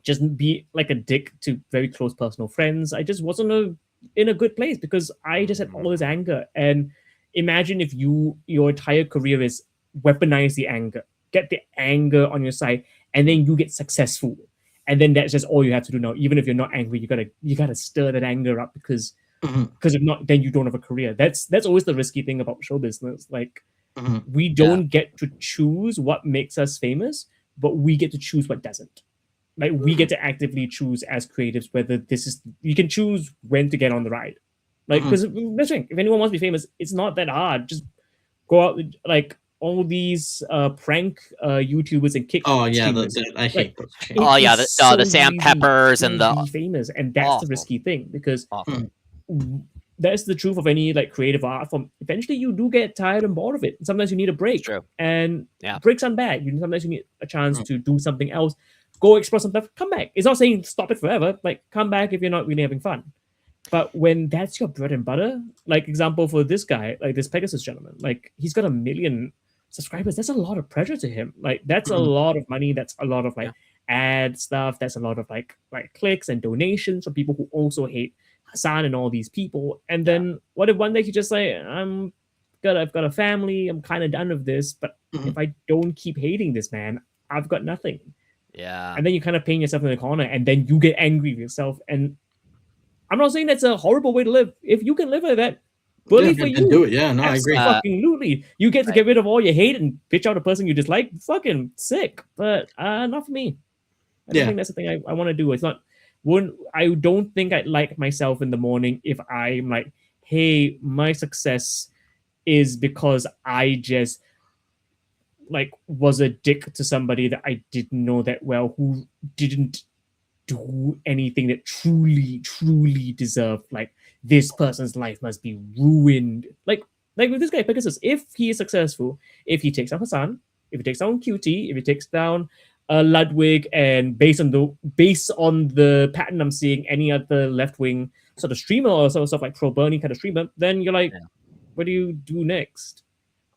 just be like a dick to very close personal friends. I just wasn't in a good place because I just had all this anger. And imagine if your entire career is weaponize the anger, get the anger on your side, and then you get successful. And then that's just all you have to do now. Even if you're not angry, you gotta stir that anger up, because if not, then you don't have a career. That's always the risky thing about show business. Like we don't get to choose what makes us famous, but we get to choose what doesn't. Like we get to actively choose as creatives whether this is. You can choose when to get on the ride. Like because let's think, if anyone wants to be famous, it's not that hard. Just go out like all these prank YouTubers and kick. Oh yeah, I hate those. Oh yeah, the Sam Peppers and the famous, and that's the risky thing, because that's the truth of any like creative art form. Eventually, you do get tired and bored of it. Sometimes you need a break, true. and Yeah. breaks aren't bad. Sometimes you need a chance to do something else, go explore some stuff, come back. It's not saying stop it forever. Like come back if you're not really having fun. But when that's your bread and butter, like example for this guy, like this Pegasus gentleman, like he's got 1 million subscribers. That's a lot of pressure to him. Like that's a lot of money. That's a lot of like ad stuff. That's a lot of like clicks and donations from people who also hate Hassan and all these people. And then what if one day he just like, I've got a family, I'm kind of done with this, but if I don't keep hating this man, I've got nothing. Yeah. And then you kind of paint yourself in the corner, and then you get angry with yourself. And I'm not saying that's a horrible way to live. If you can live like that, bully for you. Do it. Yeah, no, I agree. Absolutely. You get to get rid of all your hate and bitch out a person you dislike. Fucking sick. But not for me. I don't think that's the thing I want to do. It's not. I don't think I'd like myself in the morning if I'm like, hey, my success is because I just like was a dick to somebody that I didn't know that well, who didn't do anything that truly deserved. Like this person's life must be ruined. Like with this guy Pegasus, if he is successful, if he takes down Hassan, if he takes down QT, if he takes down Ludwig, and based on the pattern I'm seeing, any other left wing sort of streamer or sort of stuff like pro Bernie kind of streamer, then you're like, what do you do next?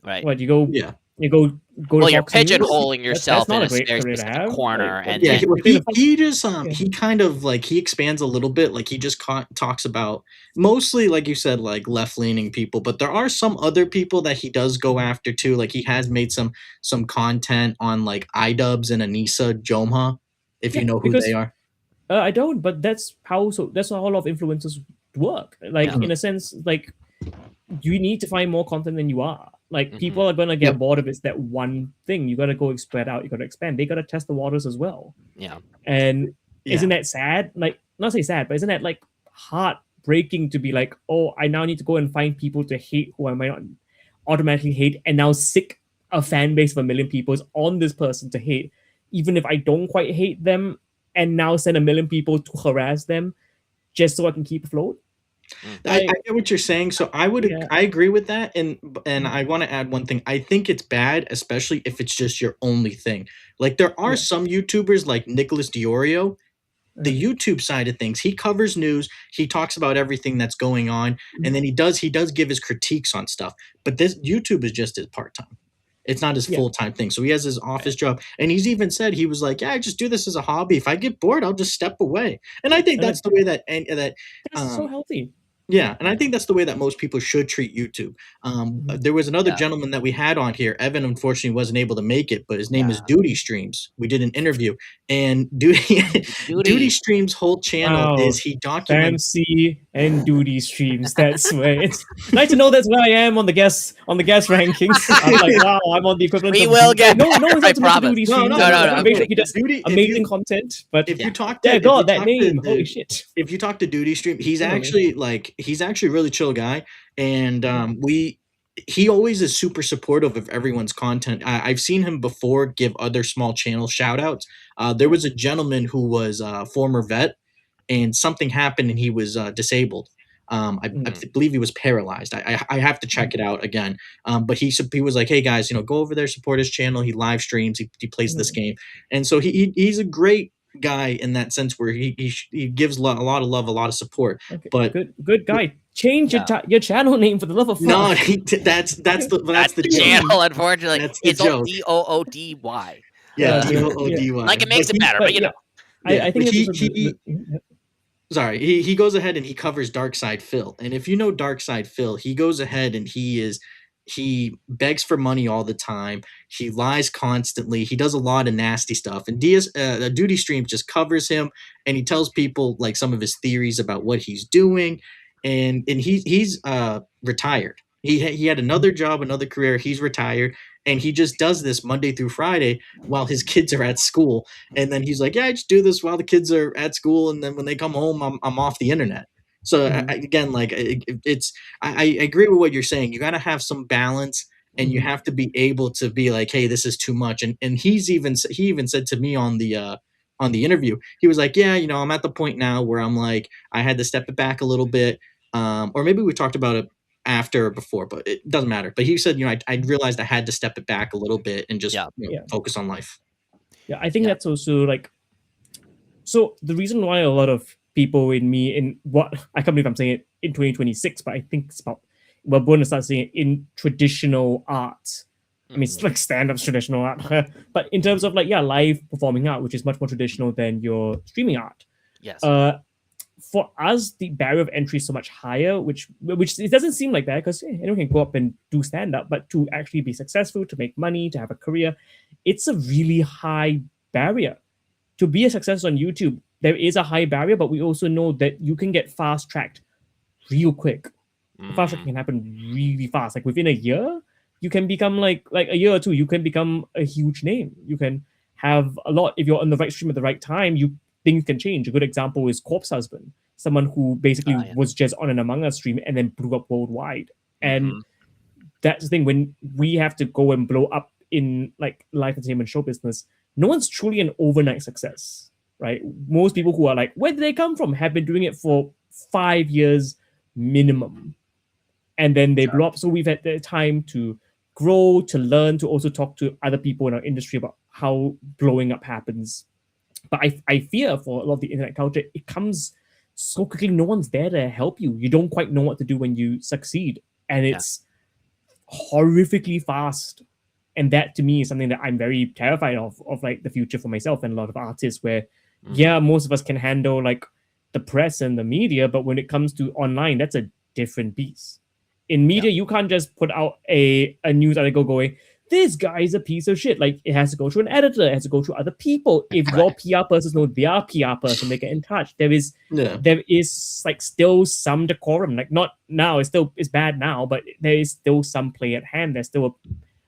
Right. What you go? Yeah. You go. Well, to you're Fox News? pigeonholing yourself That's in not a a great very career to specific have. corner, Like, and yeah, then, he just he kind of like he expands a little bit. Like he just talks about mostly, like you said, like left leaning people, but there are some other people that he does go after too. Like he has made some content on like iDubbbz and Anissa Jomha, if you know who they are. I don't, but that's how a lot of influencers work. Like in a sense, like you need to find more content than you are. Like people are gonna get bored of it's that one thing. You gotta go spread out, you gotta expand. They gotta test the waters as well. Yeah. And isn't that sad? Like not say sad, but isn't that like heartbreaking to be like, oh, I now need to go and find people to hate who I might not automatically hate, and now sick a fan base of 1 million people is on this person to hate, even if I don't quite hate them, and now send 1 million people to harass them just so I can keep afloat. I get what you're saying. So I agree with that, and I want to add one thing. I think it's bad, especially if it's just your only thing. Like there are some YouTubers like Nicholas Diorio, the YouTube side of things. He covers news. He talks about everything that's going on, and then he does give his critiques on stuff. But this YouTube is just his part-time. It's not his full-time thing. So he has his office job, and he's even said he was like, "Yeah, I just do this as a hobby. If I get bored, I'll just step away." And I think that's the way that's so healthy. Yeah, and I think that's the way that most people should treat YouTube. There was another gentleman that we had on here. Evan unfortunately wasn't able to make it, but his name is Duty Streams. We did an interview, and Duty Streams' whole channel is he documents Fancy and Duty Streams. That's where it's nice to know that's where I am on the guest rankings. I'm like, wow, I'm on the equivalent. We will get no one's I up to promise. Duty Streams. No. Basically, just amazing content. But if you talk to that name, holy shit! If you talk to Duty Stream, he's actually a really chill guy, and he always is super supportive of everyone's content. I've seen him before give other small channel shout outs. There was a gentleman who was a former vet, and something happened and he was disabled. I believe he was paralyzed. I have to check it out again. But he was like, hey guys, go over there, support his channel. He live streams, he plays this game. And so he's a great guy in that sense where he gives a lot of love, a lot of support. Okay, but good guy. Change your channel name for the love of fuck. No, that's the channel. Unfortunately, that's the it's joke. DOODY. Yeah, DOODY. Like it makes it better, but I think he goes ahead and he covers Darkside Phil, and if you know Darkside Phil, he goes ahead and he begs for money all the time. He lies constantly. He does a lot of nasty stuff. And Duty Stream just covers him, and he tells people like some of his theories about what he's doing. And he's retired. He had another job, another career. He's retired, and he just does this Monday through Friday while his kids are at school. And then he's like, "Yeah, I just do this while the kids are at school, and then when they come home, I'm off the internet." So again, like I agree with what you're saying. You got to have some balance, and you have to be able to be like, hey, this is too much. And he even said to me on the interview, he was like, yeah, I'm at the point now where I'm like, I had to step it back a little bit. or maybe we talked about it after or before, but it doesn't matter. But he said, I realized I had to step it back a little bit and just focus on life. Yeah, I think that's also like, so the reason why a lot of people in what, I can't believe I'm saying it in 2026, but I think it's about, we're going to start seeing it in traditional art. I mean, it's like stand-up traditional art, but in terms of like, live performing art, which is much more traditional than your streaming art. Yes. For us, the barrier of entry is so much higher, which it doesn't seem like that, because anyone can go up and do stand-up, but to actually be successful, to make money, to have a career, it's a really high barrier. To be a success on YouTube, there is a high barrier, but we also know that you can get fast-tracked real quick. Fast track can happen really fast. Like within a year, you can become like a year or two, you can become a huge name. You can have a lot, if you're on the right stream at the right time, things can change. A good example is Corpse Husband, someone who basically was just on an Among Us stream and then blew up worldwide. And that's the thing, when we have to go and blow up in like live entertainment show business, no one's truly an overnight success, right? Most people who are like, where did they come from, have been doing it for 5 years minimum, and then they blow up. So we've had the time to grow, to learn, to also talk to other people in our industry about how blowing up happens. But I fear for a lot of the internet culture, it comes so quickly, no one's there to help you. You don't quite know what to do when you succeed, and it's horrifically fast. And that to me is something that I'm very terrified of like the future for myself and a lot of artists, where most of us can handle like the press and the media, but when it comes to online, that's a different beast. In media, you can't just put out a news article going, this guy is a piece of shit. Like, it has to go through an editor, it has to go through other people. If your PR persons know their PR person, they get in touch. There is like still some decorum. Like, not now, it's bad now, but there is still some play at hand. There's still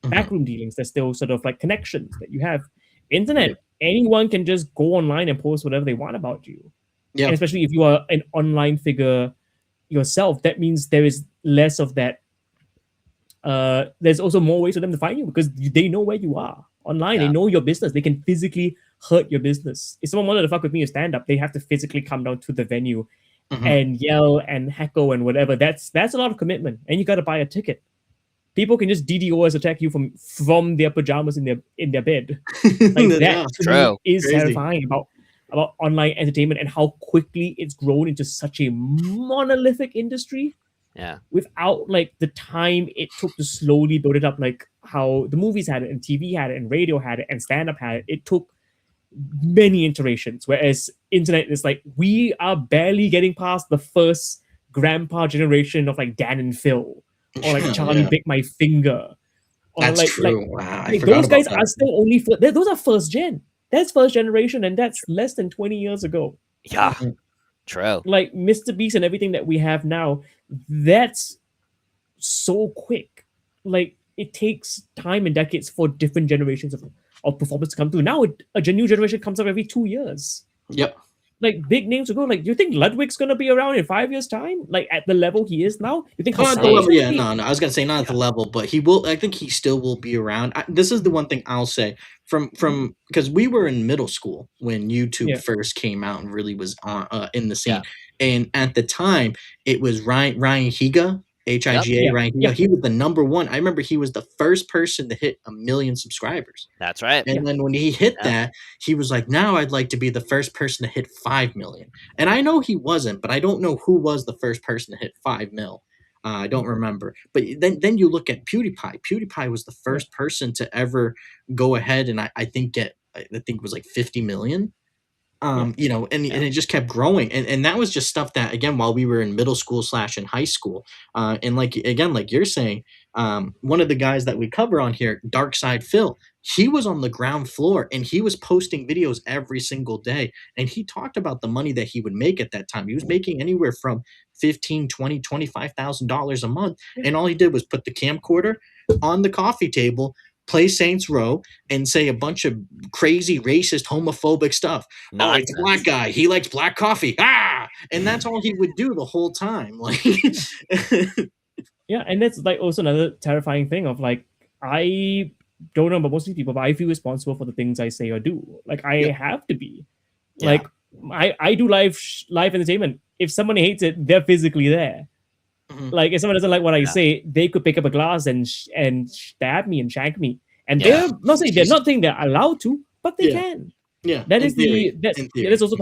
backroom dealings. There's still sort of like connections that you have. Internet, anyone can just go online and post whatever they want about you. Yeah. And especially if you are an online figure yourself, that means there is less of that. There's also more ways for them to find you because they know where you are online. They know your business. They can physically hurt your business. If someone wanted to fuck with me or stand up, they have to physically come down to the venue and yell and heckle and whatever. That's a lot of commitment, and you got to buy a ticket. People can just DDoS attack you from their pajamas in their bed. Like that is crazy. Terrifying about online entertainment and how quickly it's grown into such a monolithic industry. Yeah. Without like the time it took to slowly build it up, like how the movies had it and TV had it and radio had it and stand-up had it. It took many iterations. Whereas internet is like, we are barely getting past the first grandpa generation of like Dan and Phil. Or like Charlie Bit My Finger. Or that's like, true. Like those guys are still only those are first gen. That's first generation, and that's less than 20 years ago. Yeah. True. Like Mr. Beast and everything that we have now, that's so quick. Like it takes time and decades for different generations of performance to come through. Now a new generation comes up every 2 years. Yep. Like big names will go. Like, do you think Ludwig's gonna be around in 5 years' time? Like at the level he is now? You think? No. I was gonna say not at the level, but he will. I think he still will be around. This is the one thing I'll say from because we were in middle school when YouTube first came out and really was on in the scene, and at the time it was Ryan Higa. Higa, Ryan Higa. He was the number one. I remember he was the first person to hit 1 million subscribers. That's right. And then when he hit that, he was like, now I'd like to be the first person to hit 5 million. And I know he wasn't, but I don't know who was the first person to hit 5 mil. I don't remember. But then you look at PewDiePie. PewDiePie was the first person to ever go ahead and I think it was like 50 million. And it just kept growing. And that was just stuff that, again, while we were in middle school / in high school. And like you're saying, one of the guys that we cover on here, Dark Side Phil, he was on the ground floor and he was posting videos every single day. And he talked about the money that he would make at that time. He was making anywhere from $15,000, $20,000, $25,000 a month. And all he did was put the camcorder on the coffee table, play Saints Row, and say a bunch of crazy, racist, homophobic stuff. It's a black guy. He likes black coffee. And that's all he would do the whole time. Like, yeah, and that's like also another terrifying thing of like, I don't know about most people, but I feel responsible for the things I say or do. Like, I have to be. Like, I do live entertainment. If someone hates it, they're physically there. Like if someone doesn't like what I Yeah. say, they could pick up a glass and stab me and shank me. And Yeah. they're not saying they're allowed to, but they Yeah. can. Yeah, That in is theory, that's in theory. that's also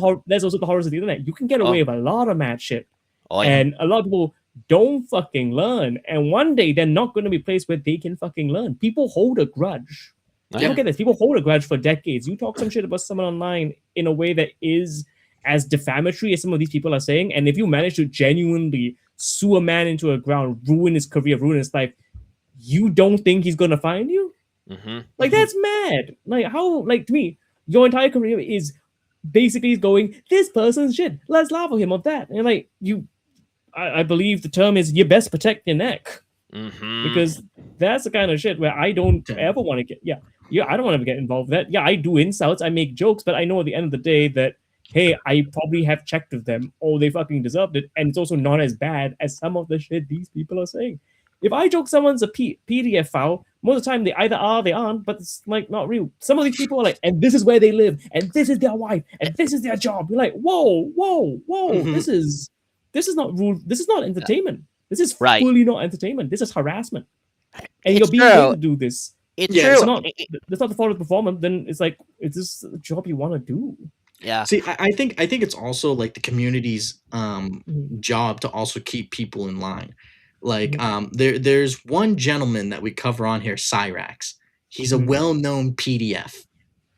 the horrors of the internet. You can get away Oh. with a lot of mad shit, Oh yeah. and a lot of people don't fucking learn. And one day they're not going to be placed where they can fucking learn. People hold a grudge. Yeah. Look at this. People hold a grudge for decades. You talk some shit about someone online in a way that is as defamatory as some of these people are saying, and if you manage to genuinely sue a man into a ground, ruin his career, ruin his life, you don't think he's gonna find you? Mm-hmm. Like that's mad. Like how? Like to me, your entire career is basically going this person's shit. Let's laugh at him of that. And like you, I believe the term is you best protect your neck Mm-hmm. because that's the kind of shit where I don't ever want to get. Yeah, I don't want to get involved with that. Yeah, I do insults, I make jokes, but I know at the end of the day that hey, I probably have checked with them. Oh, they fucking deserved it, and it's also not as bad as some of the shit these people are saying. If I joke someone's a PDF file, most of the time they either are, they aren't, but it's like not real. Some of these people are like, and this is where they live, and this is their wife, and this is their job. You're like, whoa. This is not rule. This is not entertainment. This is fully not entertainment. This is harassment. And you're being paid to do this. It's true. true. It's not the fault of the performance. Then it's like, is this a job you want to do? Yeah. See, I think it's also like the community's job to also keep people in line. Like there's one gentleman that we cover on here, Cyrax. He's a well-known PDF,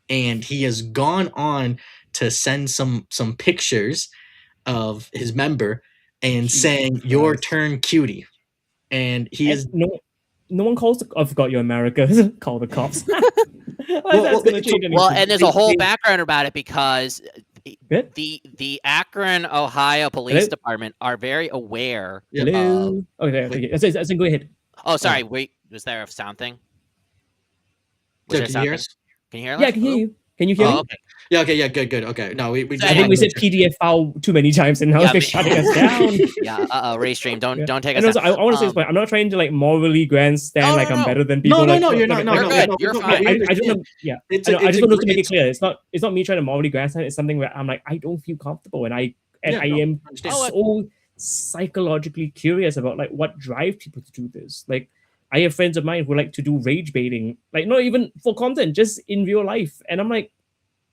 and he has gone on to send some pictures of his member and saying your turn, cutie. And he is no one calls I forgot you're America. Call the cops. And there's a whole background about it because the Akron, Ohio Police Department are very aware. Hello. Okay. I go ahead. Oh, sorry. Wait, was there a sound thing? Can you hear us? Can you hear us? Yeah, I can hear you. Can you hear me? Okay. Yeah, okay, yeah, good. Okay. No, we I think we said PDF file too many times and now they're shutting us down. Yeah, Raystream, don't take us and also, I want to say this point. I'm not trying to like morally grandstand I'm better than people. No, you're not. You're fine. I just want to make it clear. It's not me trying to morally grandstand. It's something where I'm like, I don't feel comfortable and I am so psychologically curious about like what drives people to do this. Like I have friends of mine who like to do rage baiting, like not even for content, just in real life. And I'm like,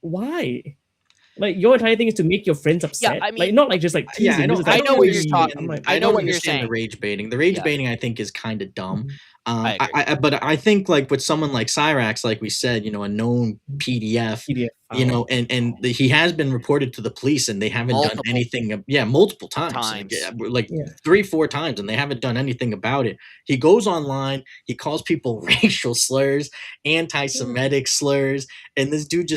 why? Like your entire thing is to make your friends upset. Yeah, I mean, like not like just like teasing. I know what you're talking. I know what you're saying. The rage baiting. The rage baiting, I think, is kind of dumb. But I think like with someone like Cyrax, like we said, a known PDF, and he has been reported to the police, and they haven't done anything. Multiple times. Like 3-4 times, and they haven't done anything about it. He goes online, he calls people racial slurs, anti-Semitic slurs, and this dude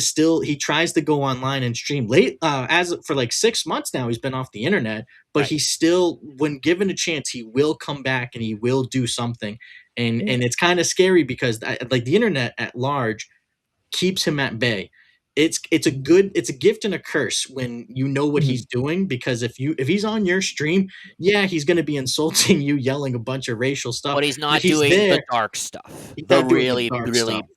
he tries to go online and stream as for like 6 months now. He's been off the internet, but he still, when given a chance, he will come back and he will do something. And it's kind of scary because like the internet at large keeps him at bay. It's a gift and a curse when you know what he's doing, because if he's on your stream, he's going to be insulting you, yelling a bunch of racial stuff, but he's not doing the dark stuff, the really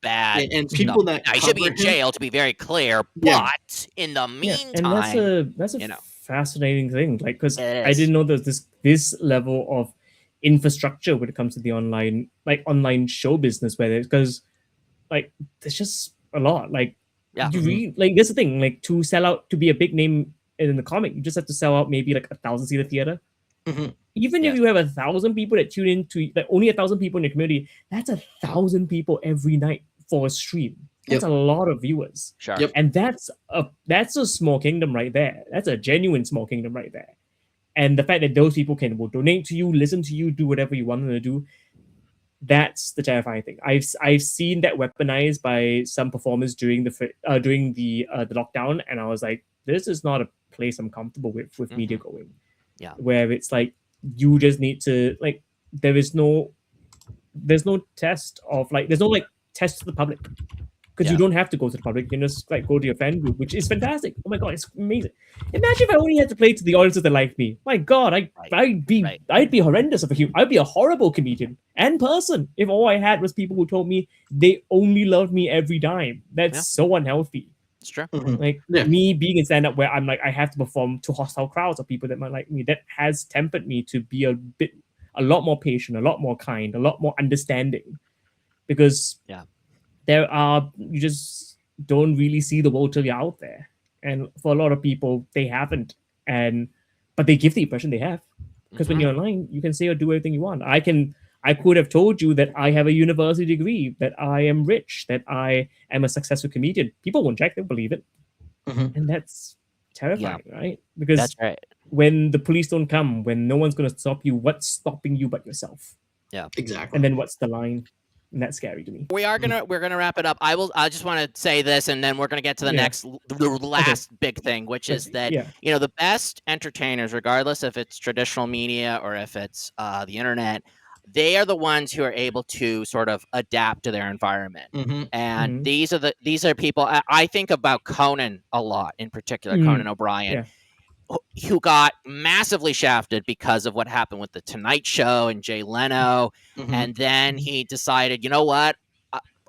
bad and people stuff. that he should be in jail, to be very clear, but in the meantime, and that's a fascinating thing, like because I didn't know there's this level of infrastructure when it comes to the online show business, where because like there's just a lot. Like you read, like that's the thing, like to sell out, to be a big name in the comic, you just have to sell out maybe like 1,000-seater theater. Even if you have 1,000 people that tune into, like only 1,000 people in your community, that's 1,000 people every night for a stream. That's a lot of viewers. Sure. And that's a small kingdom right there. That's a genuine small kingdom right there. And the fact that those people will donate to you, listen to you, do whatever you want them to do, that's the terrifying thing. I've seen that weaponized by some performers during the lockdown, and I was like, this is not a place I'm comfortable with media going. Yeah. Where it's like you just need to like there's no test of like there's no like test to the public. Because you don't have to go to the public, you can just like go to your fan group, which is fantastic. Oh my god, it's amazing. Imagine if I only had to play to the audiences that like me. My god, I'd be horrendous of a human. I'd be a horrible comedian and person if all I had was people who told me they only loved me every time. That's so unhealthy. It's true. Like me being in stand-up where I'm like I have to perform to hostile crowds of people that might like me. That has tempered me to be a bit a lot more patient, a lot more kind, a lot more understanding, because Yeah. you just don't really see the world till you're out there, and for a lot of people they haven't, but they give the impression they have, because when Mhm. you're online you can say or do everything you want. I could have told you that I have a university degree, that I am rich, that I am a successful comedian. People won't check, they'll believe it. Mhm. And that's terrifying, right? That's Because right. when the police don't come, when no one's going to stop you, what's stopping you but yourself? Exactly. And then what's the line? And that's scary to me. We're gonna wrap it up. I just want to say this, and then we're gonna get to the Yeah. next, the last big thing, which is that Yeah. the best entertainers, regardless if it's traditional media or if it's the internet, they are the ones who are able to sort of adapt to their environment. Mhm. And Mhm. these are people. I think about Conan a lot, in particular, Mhm. Conan O'Brien, Yeah. who got massively shafted because of what happened with the Tonight Show and Jay Leno. Mhm. And then he decided, you know what?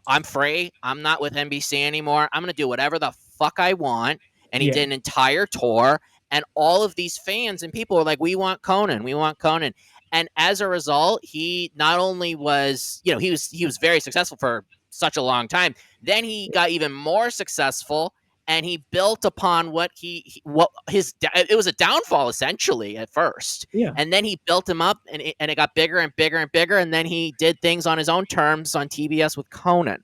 I'm free. I'm not with NBC anymore. I'm going to do whatever the fuck I want. And he Yeah. did an entire tour. And all of these fans and people were like, we want Conan. We want Conan. And as a result, he not only was, he was very successful for such a long time. Then he got even more successful, and he built upon it was a downfall essentially at first. Yeah. And then he built him up, and it got bigger and bigger and bigger. And then he did things on his own terms on TBS with Conan.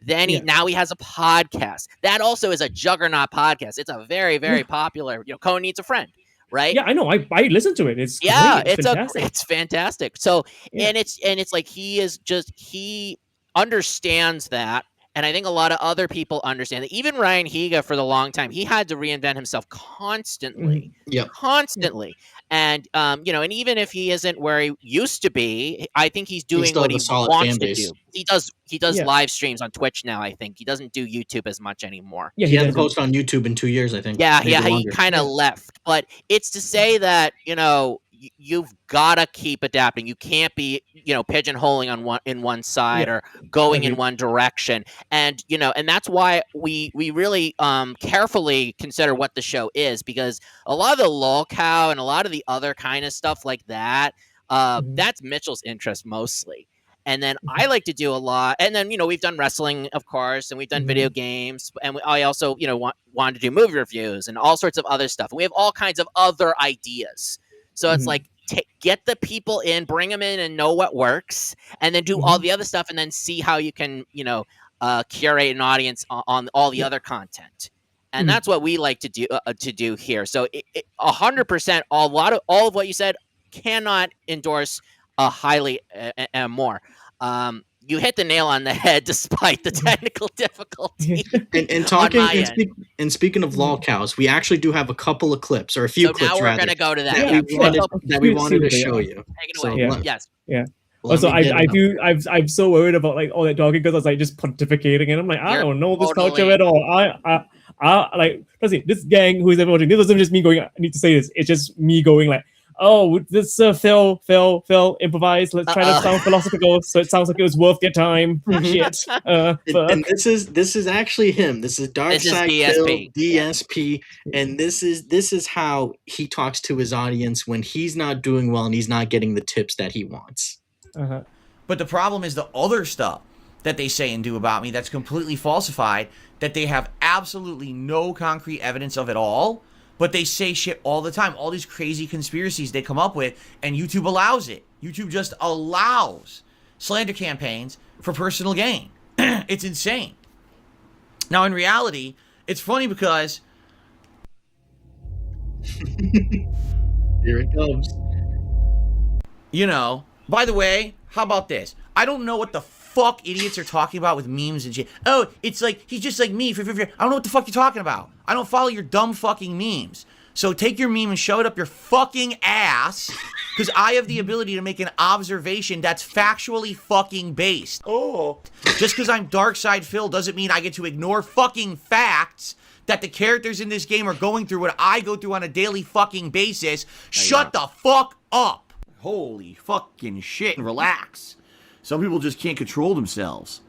Then Yeah. now he has a podcast. That also is a juggernaut podcast. It's a very, very popular, Conan Needs a Friend, right? Yeah, I know. I listen to it. It's Yeah, great. It's fantastic. it's fantastic. So, Yeah. and it's like he understands that. And I think a lot of other people understand that. Even Ryan Higa, for the long time, he had to reinvent himself constantly, Yep. constantly. And and even if he isn't where he used to be, I think he's He doing still what has he a solid wants fan to base. do. He does Yeah. live streams on Twitch now. I think he doesn't do YouTube as much anymore. Yeah, He hasn't doesn't. posted on YouTube in 2 years, I think. Yeah, Maybe he longer. kind of Yeah. left. But it's to say that you've got to keep adapting. You can't be pigeonholing on one side Yeah. or going in Agreed. one direction. And and that's why we really carefully consider what the show is, because a lot of the lolcow and a lot of the other kind of stuff like that, Mhm. that's Mitchell's interest mostly. And then I like to do a lot. And then, we've done wrestling, of course, and we've done video games. And I also, wanted to do movie reviews and all sorts of other stuff. And we have all kinds of other ideas. So it's like, get the people in, bring them in and know what works, and then do all the other stuff, and then see how you can, curate an audience on all the other content. And that's what we like to do here. So 100%, all of what you said, cannot endorse highly more. You hit the nail on the head despite the technical difficulty. And talking on my end. and speaking of lolcows, we actually do have a couple of clips, or a few So clips now we're rather, going to go to that. that Yeah. we wanted to Seriously, show yeah. you. Take it So away. let- Yes. Yeah. let Also, me get I it up. feel I'm so worried about like all that talking, because I was like just pontificating, and I'm like, I You're don't know this totally- culture at all. I like, let's see, this gang who's ever watching, this wasn't just me going, I need to say this. It's just me going like, oh, this Phil improvised. Let's try to sound philosophical, so it sounds like it was worth your time. Shit. And Fuck. this is actually him. This is Dark This is Side DSP. Phil, DSP, and this is how he talks to his audience when he's not doing well and he's not getting the tips that he wants. Uh-huh. But the problem is the other stuff that they say and do about me that's completely falsified, that they have absolutely no concrete evidence of at all, but they say shit all the time. All these crazy conspiracies they come up with, and YouTube allows it. YouTube just allows slander campaigns for personal gain. It's insane. Now, in reality, it's funny because... Here it comes. By the way, how about this? I don't know what the fuck idiots are talking about with memes and shit. Oh, it's like, he's just like me. I don't know what the fuck you're talking about. I don't follow your dumb fucking memes. So take your meme and shove it up your fucking ass, because I have the ability to make an observation that's factually fucking based. Oh. Just because I'm Darkside Phil doesn't mean I get to ignore fucking facts that the characters in this game are going through what I go through on a daily fucking basis. Shut the fuck up. Holy fucking shit, relax. Some people just can't control themselves.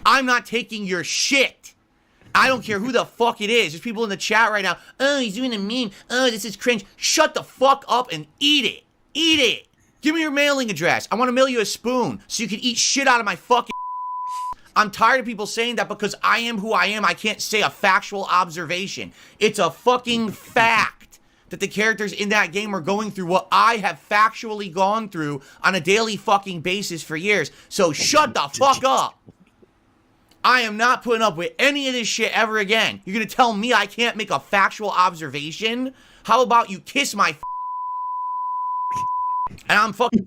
I'm not taking your shit. I don't care who the fuck it is. There's people in the chat right now. Oh, he's doing a meme. Oh, this is cringe. Shut the fuck up and eat it. Eat it. Give me your mailing address. I want to mail you a spoon so you can eat shit out of my fucking. I'm tired of people saying that because I am who I am. I can't say a factual observation. It's a fucking fact that the characters in that game are going through what I have factually gone through on a daily fucking basis for years. So shut the fuck up. I am not putting up with any of this shit ever again. You're going to tell me I can't make a factual observation? How about you kiss my and I'm fucking.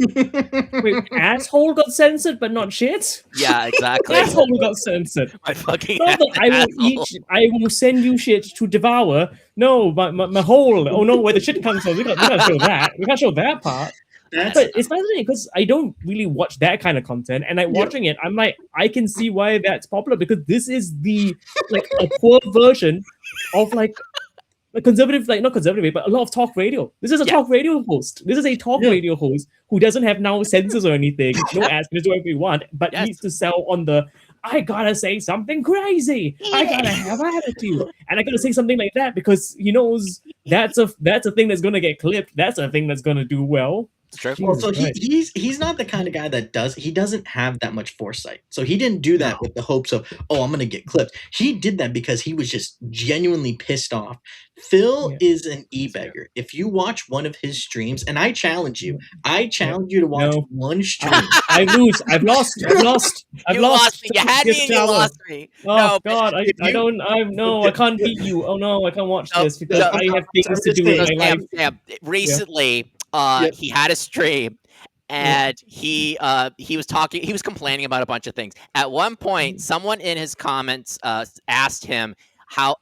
Wait, asshole got censored, but not shit. Yeah, exactly. Asshole got censored. My fucking Not that I will send you shit to devour. No, my whole. Oh no, where the shit comes from. We can't show that. We can't show that part. But it's fascinating because I don't really watch that kind of content, and watching it, I'm like, I can see why that's popular because this is the a poor version of a conservative, not conservative, but a lot of talk radio. This is a talk radio host. This is a talk radio host who doesn't have now censors or anything. No ads, can do whatever you want, but needs to sell on the, I gotta say something crazy. I gotta have attitude. And I gotta say something like that because he knows that's a thing that's gonna get clipped. That's a thing that's gonna do well. It's true. Well, so he's not the kind of guy that doesn't have that much foresight. So he didn't do that with the hopes of, oh, I'm gonna get clipped. He did that because he was just genuinely pissed off. Phil is an e-beggar. If you watch one of his streams, and I challenge you to watch one stream. I lose. I've lost. You lost me. You had me and you lost me. Oh God, I can't beat you. Oh no, I can't watch this because I have things to do in my life. Recently, he had a stream and he was complaining about a bunch of things. At one point, someone in his comments asked him how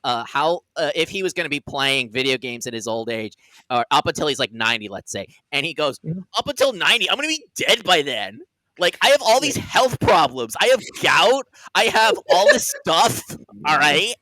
if he was going to be playing video games at his old age, or up until he's like 90, let's say, and he goes, up until 90, I'm going to be dead by then. Like, I have all these health problems. I have gout. I have all this stuff. All right.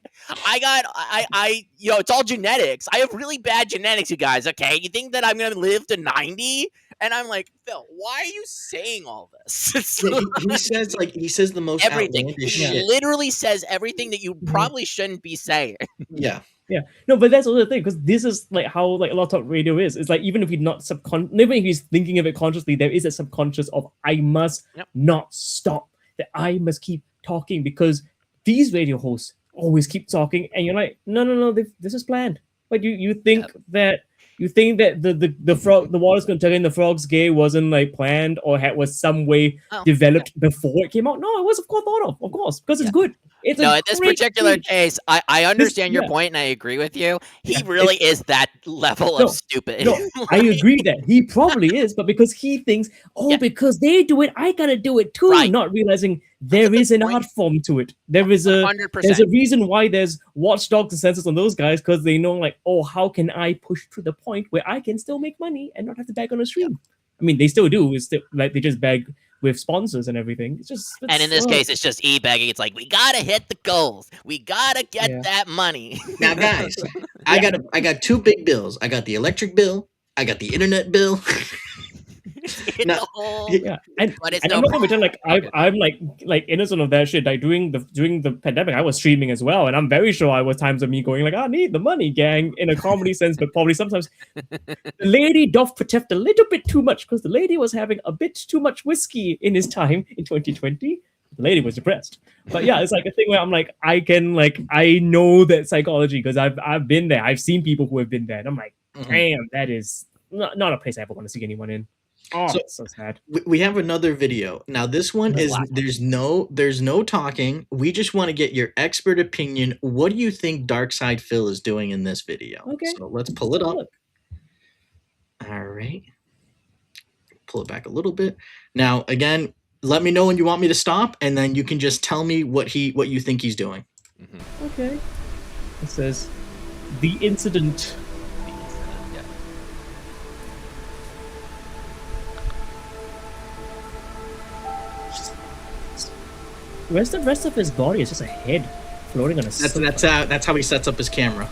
It's all genetics. I have really bad genetics, you guys. Okay. You think that I'm going to live to 90? And I'm like, Phil, why are you saying all this? he says the most everything. outlandish He shit. literally says everything that you probably shouldn't be saying. Yeah. Yeah, no, but that's also the thing because this is how a lot of talk radio is. It's like even if he's not even if he's thinking of it consciously, there is a subconscious of I must not stop. That I must keep talking because these radio hosts always keep talking, and you're like, no, this is planned. But you think that the water's going to turn in the frog's gay wasn't planned or was some way developed before it came out. No, it was of course thought of course, because it's good. It's in this particular case, I understand your point and I agree with you. He really is that level of stupid. No, I agree that he probably is, but because he thinks, because they do it, I gotta do it too, not realizing there is an art form to it. There's a reason why there's watchdogs and censors on those guys, because they know how can I push to the point where I can still make money and not have to beg on a stream. I mean, they still do. It's still, they just beg with sponsors and everything. And in this case, it's just e-begging. It's like, we gotta hit the goals. We gotta get that money. Now, guys, I got two big bills. I got the electric bill. I got the internet bill. And I'm not gonna pretend I'm innocent of that shit. Like during the pandemic, I was streaming as well, and I'm very sure I was times of me going I need the money, gang, in a comedy sense, but probably sometimes the lady doth protect a little bit too much because the lady was having a bit too much whiskey in his time in 2020. The lady was depressed, but it's a thing where I'm I know that psychology because I've been there. I've seen people who have been there, and I'm like, damn, that is not a place I ever want to see anyone in. Oh, so, so sad. We have another video. Now this one is there's no talking. We just want to get your expert opinion. What do you think Darkside Phil is doing in this video? Okay. So let's pull it up. All right. Pull it back a little bit. Now again, let me know when you want me to stop, and then you can just tell me what you think he's doing. Okay. It says the incident. Where's the rest of his body? It's just a head floating on a. That's how he sets up his camera.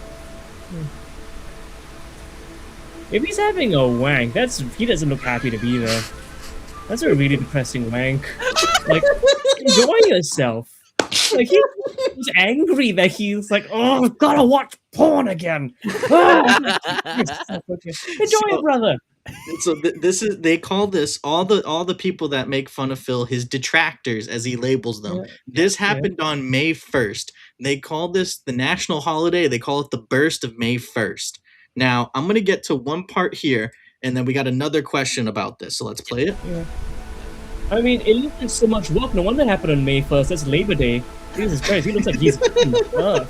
If he's having a wank, he doesn't look happy to be there. That's a really depressing wank. Enjoy yourself. He's angry that he's I've gotta watch porn again. Enjoy it, brother. So this is, they call this, all the people that make fun of Phil, his detractors, as he labels them. Yeah. This happened on May 1st. They call this the national holiday. They call it the burst of May 1st. Now I'm gonna get to one part here, and then we got another question about this. So let's play it. Yeah. I mean, it looks like so much work. No wonder it happened on May 1st. That's Labor Day. Jesus Christ, he looks like he's God.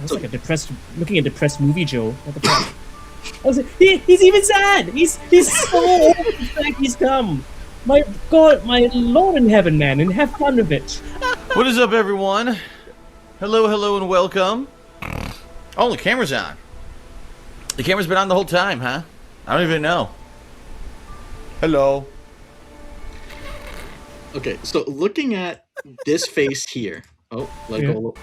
Looks like a depressed, looking at depressed movie Joe. What the fuck? He's even sad. He's so over the fact he's come. My God, my Lord in heaven, man, and have fun with it. What is up, everyone? Hello, and welcome. Oh, the camera's on. The camera's been on the whole time, huh? I don't even know. Hello. Okay, so looking at this face here. Oh, let go.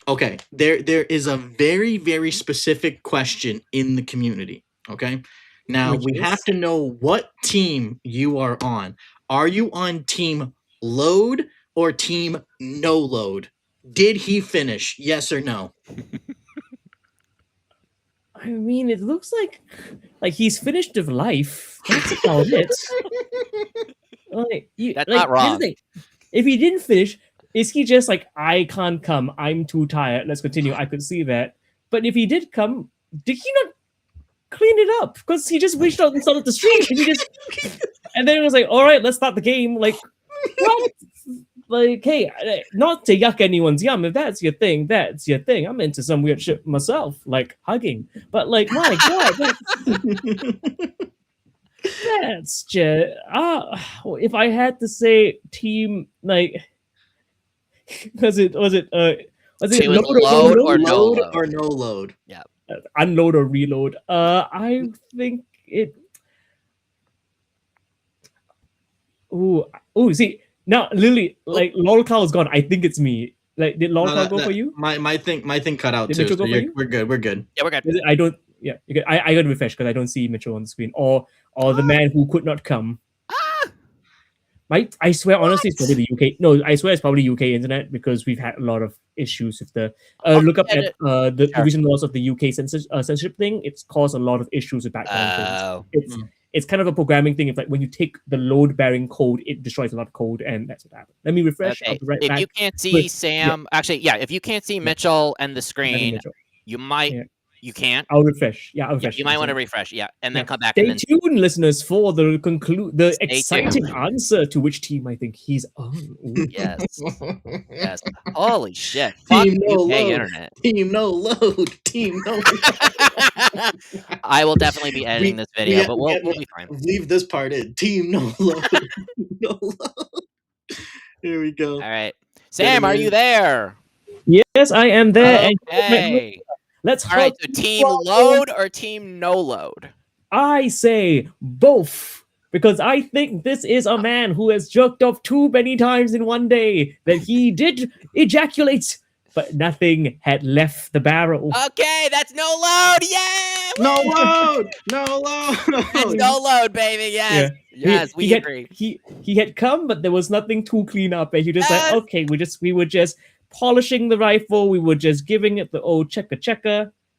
Okay, there is a very, very specific question in the community. Okay, now we have to know what team you are on. Are you on team load or team no load? Did he finish? Yes or no? I mean, it looks like he's finished with life. That's about it. That's not wrong. If he didn't finish, is he just like, I can't come, I'm too tired, let's continue? I could see that. But if he did come, did he not clean it up? Because he just reached out and started the stream, and then it was like, all right, let's start the game. Like, what? Like, hey, not to yuck anyone's yum. If that's your thing, that's your thing. I'm into some weird shit myself, like hugging. But like, my God, that's just if I had to say team, like, was it load or no load? Yeah, unload or reload. I think it. See now, Lily, like Lolcow is gone. I think it's me. Like, did Lolcow go for you? My thing cut out did too. Mitchell go for you? We're good. Yeah, we're good. I don't. Yeah, I got to refresh because I don't see Mitchell on the screen, or the man who could not come. I swear, honestly, it's probably the UK. No, I swear it's probably UK internet because we've had a lot of issues with the. Look up at the recent laws of the UK censorship thing. It's caused a lot of issues with background things. It's kind of a programming thing. It's like when you take the load-bearing code, it destroys a lot of code, and that's what happened. Let me refresh. Okay. If you can't see Sam, actually, yeah, if you can't see Mitchell and the screen, you might. Yeah. You can't. I'll refresh. Yeah, I'll refresh. You might want to refresh. Yeah, and then come back. Stay tuned, listeners, for the exciting answer to which team I think he's on. Ooh. Yes. Holy shit! Fuck Team no UK load. internet. Team no load. Team no load. I will definitely be editing this video, but we'll be fine. Leave this part in. Team no load. No load. Here we go. All right, Sam, are you there? Yes, I am there. Okay. Let's. All right. So, team load or team no load? I say both, because I think this is a man who has jerked off too many times in one day that he did ejaculate, but nothing had left the barrel. Okay, that's no load. Yeah. No load. No load. It's no load, baby. Yes. Yeah. Yes, we agree. He had come, but there was nothing to clean up, and he just like, okay, we were just polishing the rifle, we were just giving it the old checker.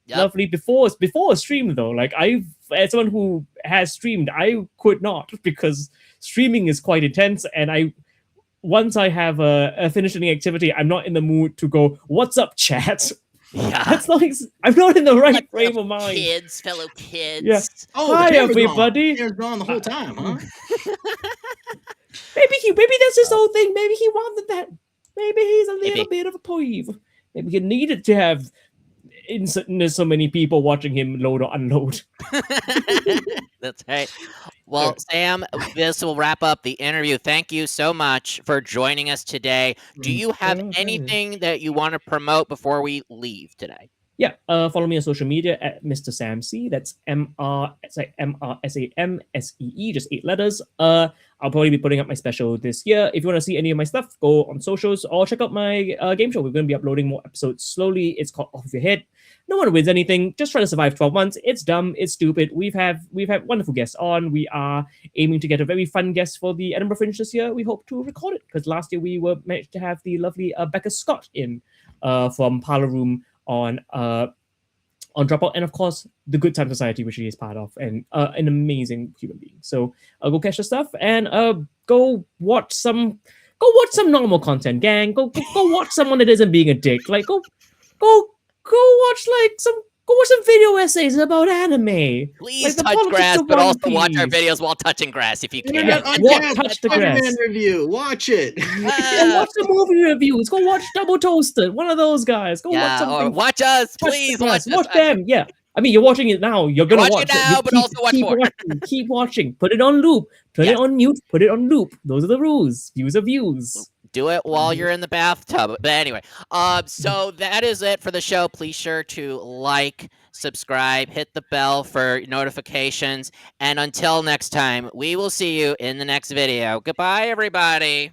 Yep. Lovely. Before a stream though, like as someone who has streamed, I could not, because streaming is quite intense, and once I have finished any activity, I'm not in the mood to go, what's up, chat? Yeah. That's like, I'm not in the right frame of mind. Fellow kids. Yeah. Oh, hi everybody. Camera's gone the whole time, huh? Maybe that's his whole thing. Maybe he wanted that. Maybe he's a little bit of a peeve. Maybe he needed to have so many people watching him load or unload. That's right. Well, Sam, this will wrap up the interview. Thank you so much for joining us today. Do you have anything that you want to promote before we leave today? Yeah, follow me on social media at Mr. Sam C. That's MRSAMSEE, just 8 letters. I'll probably be putting up my special this year. If you want to see any of my stuff, go on socials or check out my game show. We're going to be uploading more episodes slowly. It's called Off Your Head. No one wins anything. Just try to survive 12 months. It's dumb. It's stupid. We've had wonderful guests on. We are aiming to get a very fun guest for the Edinburgh Fringe this year. We hope to record it, because last year we managed to have the lovely Becca Scott in from Parlor Room on on Dropout, and of course the Good Time Society, which he is part of, and an amazing human being. So go catch the stuff and go watch some normal content, gang. Go watch someone that isn't being a dick. Like go watch some video essays about anime. Please the touch politics grass, of but One also watch our Piece. videos while touching grass if you And can. I got What? Uncapped Touch the Spider-Man grass. review. Watch it. Go watch the movie reviews. Go watch Double Toasted. One of those guys. Go watch Yeah, or something. watch us, Touch the please grass. watch us. Watch them. Yeah. I mean, you're watching it now. You're gonna Watch watch it now, but also watch keep more. watching. Keep watching. Put it on loop. Turn Yes. it on mute. Put it on loop. Those are the rules. Views are views. Do it while you're in the bathtub. But anyway, so that is it for the show. Please sure to like, subscribe, hit the bell for notifications. And until next time, we will see you in the next video. Goodbye, everybody.